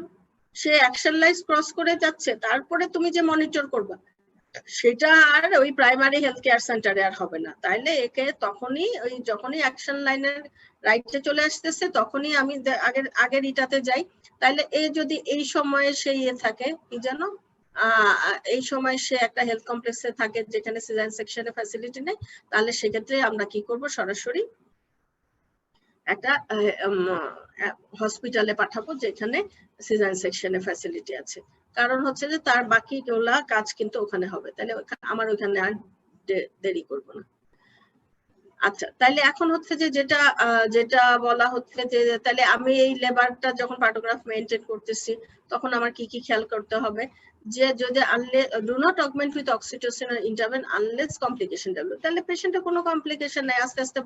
Speaker 1: সে অ্যাকশন লাইন ক্রস করে যাচ্ছে তারপরে তুমি যে মনিটর করবা সেটা আর ওই প্রাইমারি হেলথ কেয়ার সেন্টারে আর হবে না। তাইলে একে তখনই ওই যখনই অ্যাকশন লাইনের রাইটে চলে আসতেছে তখনই আমি আগের ইটাতে যাই। তাইলে এই যদি এই সময়ে সে ইয়ে থাকে কি যেন এই সময় সে একটা হেলথ কমপ্লেক্সে থাকে যেখানে সিজারিয়ান সেকশনে ফ্যাসিলিটি নেই, তাহলে সেক্ষেত্রে আমরা কি করব সরাসরি একটা হসপিটালে পাঠাবো যেখানে সিজারিয়ান সেকশনে ফ্যাসিলিটি আছে। কারণ হচ্ছে যে তার বাকিগুলা কাজ কিন্তু ওখানে হবে, তাহলে আমার ওখানে আর দেরি করব না। আচ্ছা, তাহলে এখন হচ্ছে যে যেটা বলা হচ্ছে যে তাহলে আমি এই লেবারটা যখন পার্টোগ্রাফ মেইনটেইন করতেছি তখন আমার কি কি খেয়াল করতে হবে যে যদি do not augment with oxytocin or intervene unless complication develop, তাহলে পেশেন্টের কোনো কমপ্লিকেশন নাই, আস্তে আস্তে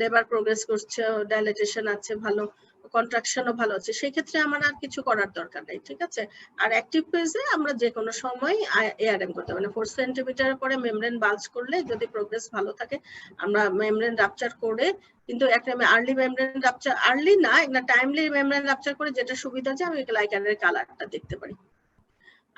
Speaker 1: লেবার প্রোগ্রেস করছে, ডাইলেটেশন আছে, ভালো কন্ট্রাকশনও ভালো আছে, সেই ক্ষেত্রে আমার আর কিছু করার দরকার নেই। ঠিক আছে, আর অ্যাক্টিভ ফেজে আমরা যে কোনো সময় এআরএম করতে মানে 4 সেন্টিমিটার পরে মেমব্রেন বাল্জ করলে যদি প্রোগ্রেস ভালো থাকে আমরা মেমব্রেন রাপচার করে, কিন্তু একটা আর্লি মেমব্রেন রাপচার আর্লি না একটা টাইমলি মেমব্রেন রাপচার করে যেটা সুবিধা যে আমি গ্লাইকানের কালারটা দেখতে পারি।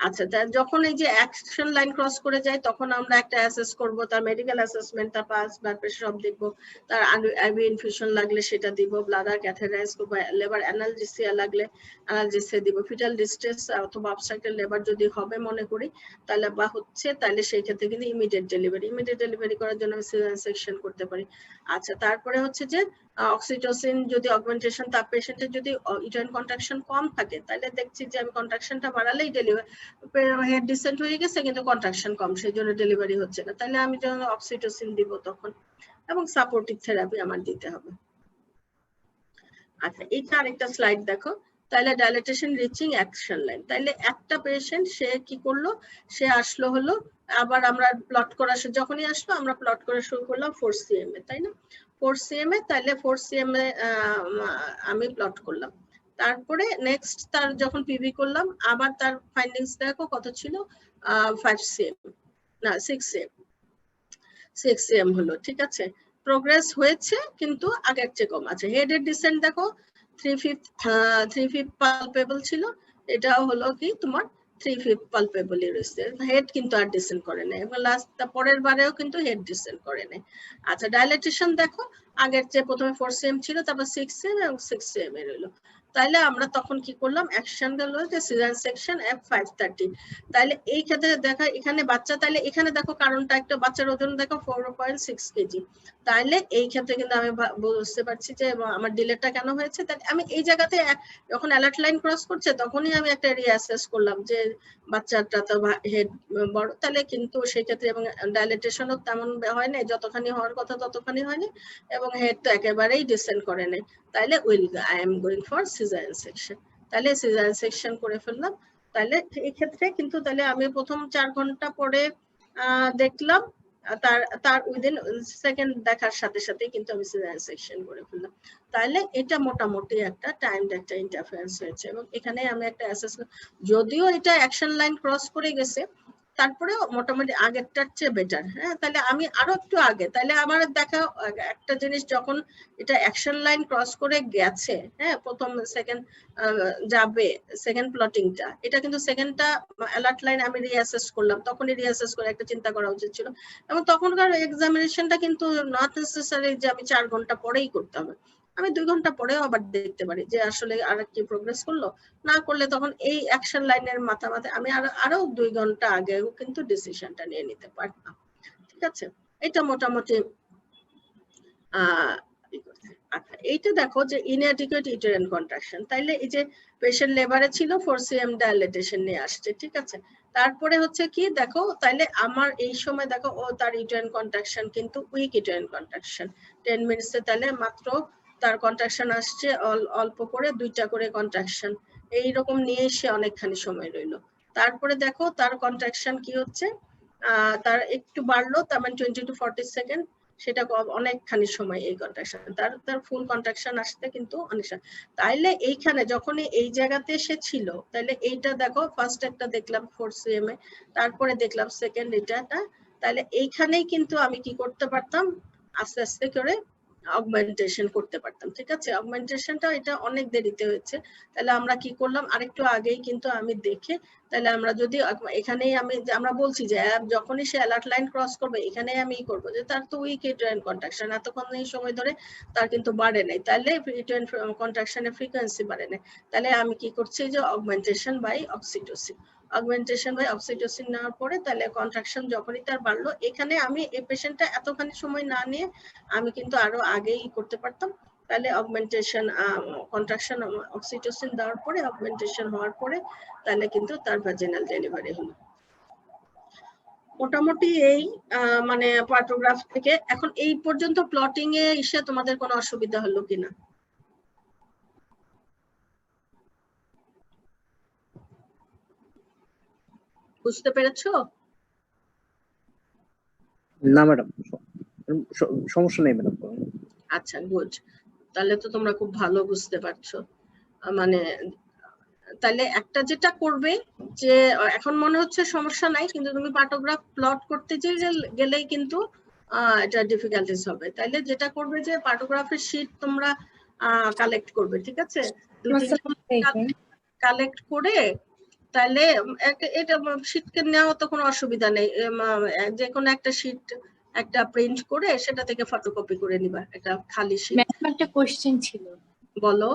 Speaker 1: আচ্ছা, যখন এই যে অ্যাকশন লাইন ক্রস করে যায় তখন আমরা একটা অ্যাসেস করব, তার মেডিকেল অ্যাসেসমেন্ট, তার পালস ব্লাড প্রেশার সব দেখব, তার আইভি ইনফিউশন লাগলে সেটা দিব, ব্লাডার ক্যাথেটারাইজ করব, লেবার অ্যানালজেসিয়া লাগলে অ্যানালজেসিয়া দিব, ফিটাল ডিস্ট্রেস অথবা অবস্ট্রাকটেড লেবার যদি হবে মনে করি তাহলে বা হচ্ছে তাহলে সেই ক্ষেত্রে কিন্তু ইমিডিয়েট ডেলিভারি করার জন্য আমি সিজারিয়ান সেকশন করতে পারি। আচ্ছা, তারপরে হচ্ছে যে অক্সিটোসিন যদি অগমেন্টেশন তার পেশেন্টের যদি ইউটেরাইন কন্ট্রাকশন কম থাকে তাহলে দেখছি যে আমি কন্ট্রাকশনটা বাড়ালেই ডেলিভারি হেড ডিসেন্ট হয়ে গেছে কিন্তু কন্ট্রাকশন কম, সেই জন্য ডেলিভারি হচ্ছে না, তাহলে আমি যখন অক্সিটোসিন দিব তখন, এবং সাপোর্টিভ থেরাপি আমার দিতে হবে। আচ্ছা, এইটা আরেকটা স্লাইড দেখো, তাহলে ডাইলেটেশন রিচিং অ্যাকশন লাইন, তাহলে একটা পেশেন্ট সে কি করলো, সে আসলো হলো, আবার আমরা প্লট করা যখনই আসলো আমরা প্লট করা শুরু করলাম 4 cm এ, তাই না 4 cm এ, তাহলে 4 cm এ আমি প্লট করলাম। তারপরে নেক্সট তার যখন পিভি করলাম আবার তার ফাইন্ডিংস দেখো কত ছিল 5 cm না 6 cm হলো। ঠিক আছে, প্রোগ্রেস হয়েছে কিন্তু আগের চেয়ে কম আছে। হেডের ডিসেন্ট দেখো 3/5 পালপেবল ছিল, এটাও হলো কি তোমার 3/5 পালপেবলই রয়েছে, হেড কিন্তু আর ডিসেন্ট করে নাই, এবং লাস্ট পরের বারেও কিন্তু হেড ডিসেন্ট করে নাই। আচ্ছা, ডাইলেটেশন দেখো আগের চেয়ে প্রথমে 4 cm ছিল, তারপর 6 cm এবং 6 cm এর হলো। তাহলে আমরা তখন কি করলাম, অ্যাকশন হলো যে সিজারিয়ান সেকশন F530। তাহলে এই ক্ষেত্রে দেখা এখানে বাচ্চা, তাহলে এখানে দেখো কারণটা একটা বাচ্চার ওজন দেখো 4.6 কেজি, তাহলে এই ক্ষেত্রে কিন্তু আমি বুঝতে পারছি যে আমার ডিলেটা কেন হয়েছে। তাহলে আমি এই জায়গাতে যখন অ্যালার্ট লাইন ক্রস করছে তখনই আমি একটা রিঅ্যাসেস করলাম যে বাচ্চাটা তো হেড বড়, তাহলে কিন্তু সেই ক্ষেত্রে এবং ডাইলেটেশনও তেমন হয় না, যতখানি হওয়ার কথা ততখানি হয়নি, এবং হেড তো একেবারেই ডিসেন্ড করে নাই, তাহলে I am going for caesarean section, তাহলে সিজারিয়ান সেকশন করে ফেললাম। তাহলে এই ক্ষেত্রে কিন্তু তাহলে আমি প্রথম 4 ঘন্টা পরে দেখলাম, তার উইদিন সেকেন্ড দেখার সাথে সাথে কিন্তু আমি সিজারিয়ান সেকশন করে ফেললাম। তাহলে এটা মোটামুটি একটা টাইমড একটা ইন্টারফারেন্স হয়েছে, এবং এখানে আমি একটা অ্যাসেসমেন্ট, যদিও এটা অ্যাকশন লাইন ক্রস করে গেছে তারপরে মোটামুটি আগেরটার চেয়ে বেটার। হ্যাঁ, তাহলে আমি আরো একটু আগে, তাহলে আমার দেখা একটা জিনিস যখন এটা অ্যাকশন লাইন ক্রস করে গেছে, হ্যাঁ প্রথম সেকেন্ড যাবে সেকেন্ড প্লটিংটা, এটা কিন্তু সেকেন্ডটা অ্যালার্ট লাইন আমি রিঅ্যাসেস করলাম, তখনই রিঅ্যাসেস করে একটা চিন্তা করা উচিত ছিল, এবং তখনকার এক্সামিনেশনটা কিন্তু নট নেসেসারি যে আমি 4 ঘন্টা পরেই করতে হবে, আমি 2 ঘন্টা পরেও আবার দেখতে পারি যে আসলে আর কি প্রোগ্রেস করলো না করলে, তখন এই অ্যাকশন লাইনের মাথায় আমি আরো 2 ঘন্টা আগেও কিন্তু ডিসিশনটা নিয়ে নিতে পারতাম। ঠিক আছে, এটা মোটামুটি আচ্ছা, এইটা দেখো যে ইনঅ্যাডিকুয়েট ইউটেরাইন কন্ট্রাকশন, তাইলে এই যে পেশেন্ট লেবারে ছিল 4 cm ডাইলেটেশন নিয়ে আসছে। ঠিক আছে, তারপরে হচ্ছে কি দেখো, তাইলে আমার এই সময় দেখো ও তার ইউটেরাইন কন্ট্রাকশন কিন্তু উইক ইউটেরাইন কন্ট্রাকশন 10 মিনিটসে, তাহলে মাত্র তার কন্ট্রাকশন আসছে অল্প করে 2টা করে কন্ট্রাকশন, এইরকম নিয়ে সে অনেকখানি সময় রইলো। তারপরে দেখো তার কন্ট্রাকশন কি হচ্ছে, তার একটু বাড়লো, তার মানে 20 to 40 সেকেন্ড, সেটা অনেকখানি সময় এই কন্ট্রাকশন, তার ফুল কন্ট্রাকশন আসতে কিন্তু অনেক সময়। তাইলে এইখানে যখনই এই জায়গাতে সে ছিল, তাহলে এইটা দেখো ফার্স্ট একটা দেখলাম 4 cm, তারপরে দেখলাম সেকেন্ড এটা, তাহলে এইখানেই কিন্তু আমি কি করতে পারতাম, আস্তে আস্তে করে অগমেন্টেশন করতে পারতাম। ঠিক আছে, অগমেন্টেশনটা এটা অনেক দেরিতে হয়েছে। তাহলে আমরা কি করলাম, আরেকটু আগেই কিন্তু আমি দেখে, তাহলে আমরা যদি এখানেই আমরা বলছি যে যখনই সে অ্যালার্ট লাইন ক্রস করবে এখানেই আমি করবো যে তার তো উইক ইউটেরাইন কন্ট্রাকশন এতক্ষণ এই সময় ধরে তার কিন্তু বাড়ে নাই, তাহলে ইউটেরাইন কন্ট্রাকশনের ফ্রিকোয়েন্সি বাড়ে নাই। তাহলে আমি কি করছি যে augmentation by oxytocin, augmentation by oxytocin নেওয়ার পরে তাহলে কন্ট্রাকশন যখনই তার বাড়লো, এখানে আমি এই পেশেন্টটা এতখানি সময় না নিয়ে আমি কিন্তু আরো আগেই করতে পারতাম। তাহলে অগমেন্টেশন কন্ট্রাকশন অক্সিটোসিন দেওয়ার পরে অগমেন্টেশন হওয়ার পরে তাহলে কিন্তু তার ভ্যাজিনাল ডেলিভারি হলো। মোটামুটি এই মানে পার্টোগ্রাফ থেকে এখন এই পর্যন্ত প্লটিং এ এসে তোমাদের কোনো অসুবিধা হলো কিনা? বুঝতে পেরেছো?
Speaker 6: না ম্যাডাম, সমস্যা নেই ম্যাডাম।
Speaker 1: আচ্ছা, গুড, তাহলে তো তোমরা খুব ভালো বুঝতে পারছো। মানে তাহলে একটা যেটা করবে যে এখন মনে হচ্ছে সমস্যা নাই, কিন্তু তুমি পার্টোগ্রাফ প্লট করতে গেলেই কিন্তু এটা ডিফিকাল্টিস হবে। তাহলে যেটা করবে যে পার্টোগ্রাফের শীট তোমরা কালেক্ট করবে, ঠিক আছে, কালেক্ট করে তাহলে এটা শীটকে নেওয়া তো কোনো অসুবিধা নেই, যে কোনো একটা শীট একটা প্রিন্ট করে সেটা থেকে ফটোকপি করে নিবা, একটা খালি শীট।
Speaker 8: একটা কোশ্চেন ছিল।
Speaker 1: বলো,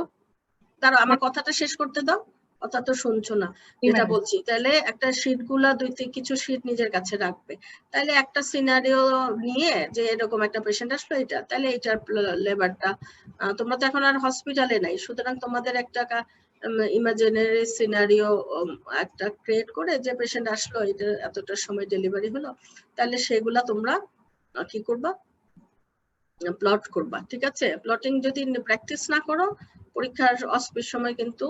Speaker 1: তার আমার কথাটা শেষ করতে দাও, কথা তো শুনছো না যেটা বলছি। তাহলে একটা শীট গুলা কিছু শীট নিজের কাছে রাখবে। তাহলে একটা সিনারিও নিয়ে যে এরকম একটা পেশেন্ট আসলো, এটা তাহলে এটার লেবারটা, তোমরা তো এখন আর হসপিটালে নাই, সুতরাং তোমাদের একটা ইমাজিনারি সিনারিও একটা ক্রিয়েট করে যে পেশেন্ট আসলো, এটা এতটা সময় ডেলিভারি হলো, তাহলে সেগুলা তোমরা কি করবা, প্লট করবা। ঠিক আছে, প্লটিং যদি প্র্যাকটিস না করো পরীক্ষার অস্পির সময় কিন্তু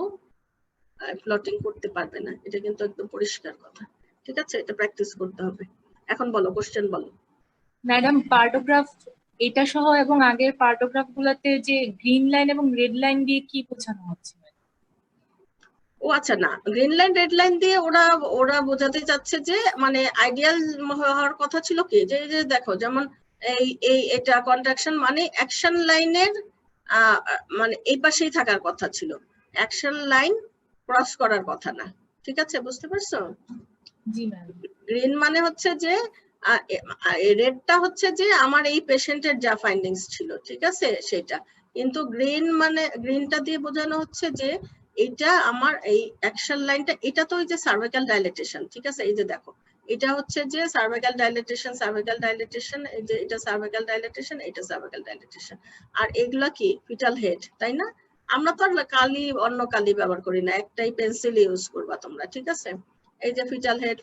Speaker 1: প্লটিং করতে পারবে না, এটা কিন্তু একদম পরিষ্কার কথা। ঠিক আছে, এটা প্র্যাকটিস করতে হবে। এখন বলো, কোশ্চেন বলো।
Speaker 8: ম্যাডাম, পার্টোগ্রাফ এটা সহ এবং আগের পার্টোগ্রাফ গুলাতে যে গ্রিন লাইন এবং রেড লাইন দিয়ে কি বোঝানো হচ্ছে?
Speaker 1: ও আচ্ছা, না, গ্রিন লাইন রেড লাইন দিয়ে ওরা বোঝাতে চাচ্ছে যে মানে আইডিয়াল হওয়ার কথা ছিল কি, যে দেখো যেমন এটা কন্ট্রাকশন মানে অ্যাকশন লাইনের মানে এই পাশেই থাকার কথা ছিল, অ্যাকশন লাইন ক্রস করার কথা না। ঠিক আছে, বুঝতে পারছো?
Speaker 8: জি ম্যাম।
Speaker 1: গ্রিন মানে হচ্ছে যে রেডটা হচ্ছে যে আমার এই পেশেন্টের যা ফাইন্ডিংস ছিল, ঠিক আছে সেটা, কিন্তু গ্রিনটা দিয়ে বোঝানো হচ্ছে যে এটা আমার এই অ্যাকশন লাইনটা, এটা তো ওই যে সার্ভাইকাল ডাইলেটেশন। ঠিক আছে, এই যে দেখো এটা হচ্ছে যে সার্ভাইকাল ডাইলেটেশন, এই যে এটা সার্ভাইকাল ডাইলেটেশন, এটা সার্ভাইকাল ডাইলেটেশন, আর এগুলা কি ফিটাল হেড, তাই না? আমরা তো আর অন্য কালি ব্যবহার করি না, একটাই পেন্সিল ইউজ করবা তোমরা। ঠিক আছে, এই যে ফিটাল হেড,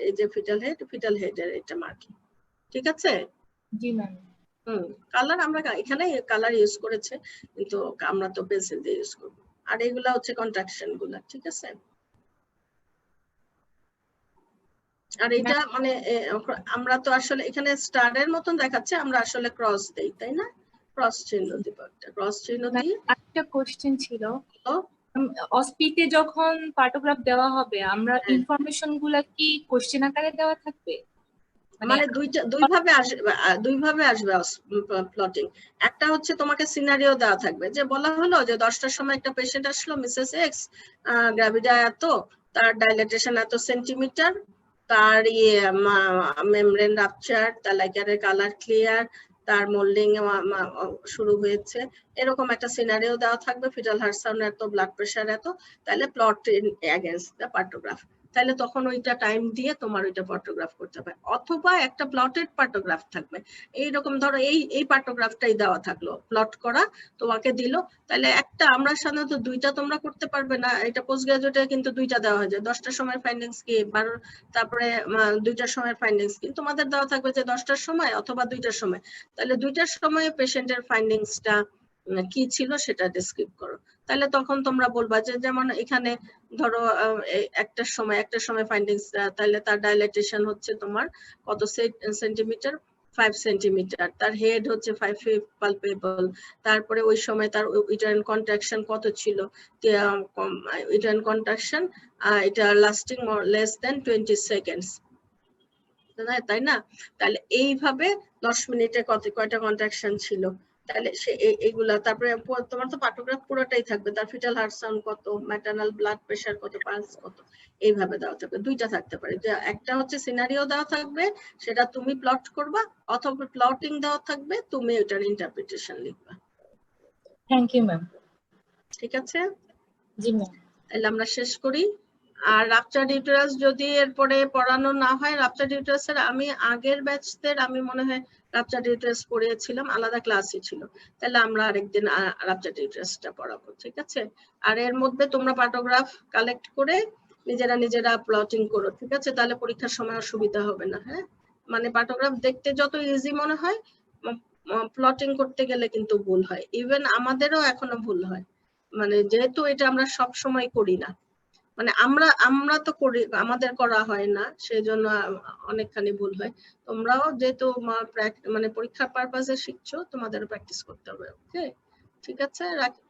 Speaker 1: এই যে ফিটাল হেডের এটা মার্কিং। ঠিক আছে,
Speaker 8: জি ম্যাম।
Speaker 1: কালার আমরা এখানে কালার ইউজ করেছে, কিন্তু আমরা তো পেন্সিল দিয়ে ইউজ করব। আর এগুলা হচ্ছে কন্ট্রাকশন গুলা। ঠিক আছে, আর এটা মানে আমরা তো আসলে এখানে স্টারের মতন দেখাচ্ছে, আমরা আসলে ক্রস দেই, তাই না? ক্রস চিহ্ন দিব, একটা ক্রস চিহ্ন দিয়ে।
Speaker 8: একটা কোশ্চেন ছিল, অসপিতে যখন পার্টোগ্রাফ দেওয়া হবে আমরা ইনফরমেশন গুলা কি কোশ্চেন আকারে দেওয়া থাকবে?
Speaker 1: মানে দুইভাবে আসবে প্লটিং। একটা হচ্ছে তোমাকে সিনারিও দেওয়া থাকবে, যে বলা হলো যে 10টার সময় একটা পেশেন্ট আসলো, মিসেস এক্স, গ্রাভিডা এত, তার ডাইলেটেশন এত সেন্টিমিটার, তার মেমব্রেন রাপচার, তার লাইকারের কালার ক্লিয়ার, তার মোল্ডিং শুরু হয়েছে, এরকম একটা সিনারিও দেওয়া থাকবে, ফিটাল হার্ট সাউন্ড এত, ব্লাড প্রেশার এত, তাহলে প্লট এগেইনস্ট দ্য পার্টোগ্রাফ। তাহলে তখন ওইটা টাইম দিয়ে তোমার ওইটা পার্টোগ্রাফ করতে হবে, অথবা একটা প্লটেড পার্টোগ্রাফ থাকবে। এইরকম ধরো এই পার্টোগ্রাফটাই দেওয়া থাকলো, প্লট করা তোমাকে দিল, তাহলে একটা, আমরা সাধারণত দুইটা তোমরা করতে পারবে না, এটা পোস্ট গ্রাজুয়েটে কিন্তু দুইটা দেওয়া হয়, 10টার সময় ফাইন্ডিংস কি, 12 তারপরে 2টার সময় ফাইন্ডিংস কি, তোমাদের দেওয়া থাকবে যে 10টার সময় অথবা 2টার সময়। তাহলে 2টার সময় পেশেন্টের ফাইন্ডিংসটা কি ছিল সেটা ডেসক্রাইব করো। তাহলে তখন তোমরা বলবা যে যেমন এখানে ধরো একটা সময় ফাইন্ডিংস, তাহলে তার ডাইলেটেশন হচ্ছে তোমার কত সেন্টিমিটার, 5 সেন্টিমিটার, তার হেড হচ্ছে 5 পালপেবল, তারপরে ওই সময় তার ইউটেরাইন কন্ট্রাকশন কত ছিল, ইউটেরাইন কন্ট্রাকশন এটা লাস্টিং লেস দেন 20 সেকেন্ডস, তাই না? তাহলে এইভাবে 10 মিনিটে কয়টা কন্ট্রাকশন ছিল, তাহলে সে এইগুলা, তারপরে তোমার তো পাটোগ্রাফ পুরোটাই থাকবে, তার ফিটাল হার্ট সাউন্ড কত, ম্যাটারনাল ব্লাড প্রেশার কত, পালস কত, এইভাবে দেওয়া থাকবে। দুইটা থাকতে পারে, যে একটা হচ্ছে সিনারিও দেওয়া থাকবে সেটা তুমি প্লট করবা, অথবা প্লটিং দেওয়া থাকবে তুমি ওটার ইন্টারপ্রিটেশন লিখবা।
Speaker 8: Thank you ma'am.
Speaker 1: ঠিক আছে,
Speaker 8: জি ম্যাম।
Speaker 1: তাহলে আমরা শেষ করি। আর রাপচার্ড ইউটেরাস যদি এরপরে পড়ানো না হয়, রাপচার্ড ইউটেরাসের আমি আগের ব্যাচদের আমি মনে হয় রাপচার্ড ইউটেরাস পড়িয়েছিলাম, আলাদা ক্লাসই ছিল, তাহলে আমরা আরেকদিন রাপচার্ড ইউটেরাসটা পড়াবো। ঠিক আছে, আর এর মধ্যে তোমরা পাটোগ্রাফ কালেক্ট করে নিজেরা প্লটিং করো। ঠিক আছে, তাহলে পরীক্ষার সময় সুবিধা হবে না। হ্যাঁ, মানে পাটোগ্রাফ দেখতে যত ইজি মনে হয়, প্লটিং করতে গেলে কিন্তু ভুল হয়, ইভেন আমাদেরও এখনো ভুল হয়, মানে যেহেতু এটা আমরা সব সময় করি না, মানে আমরা তো করি, আমাদের করা হয় না, সেই জন্য অনেকখানি ভুল হয়। তোমরাও যেহেতু মানে পরীক্ষার পারপাসে শিখছো, তোমাদের প্র্যাকটিস করতে হবে। ওকে, ঠিক আছে, রাখি।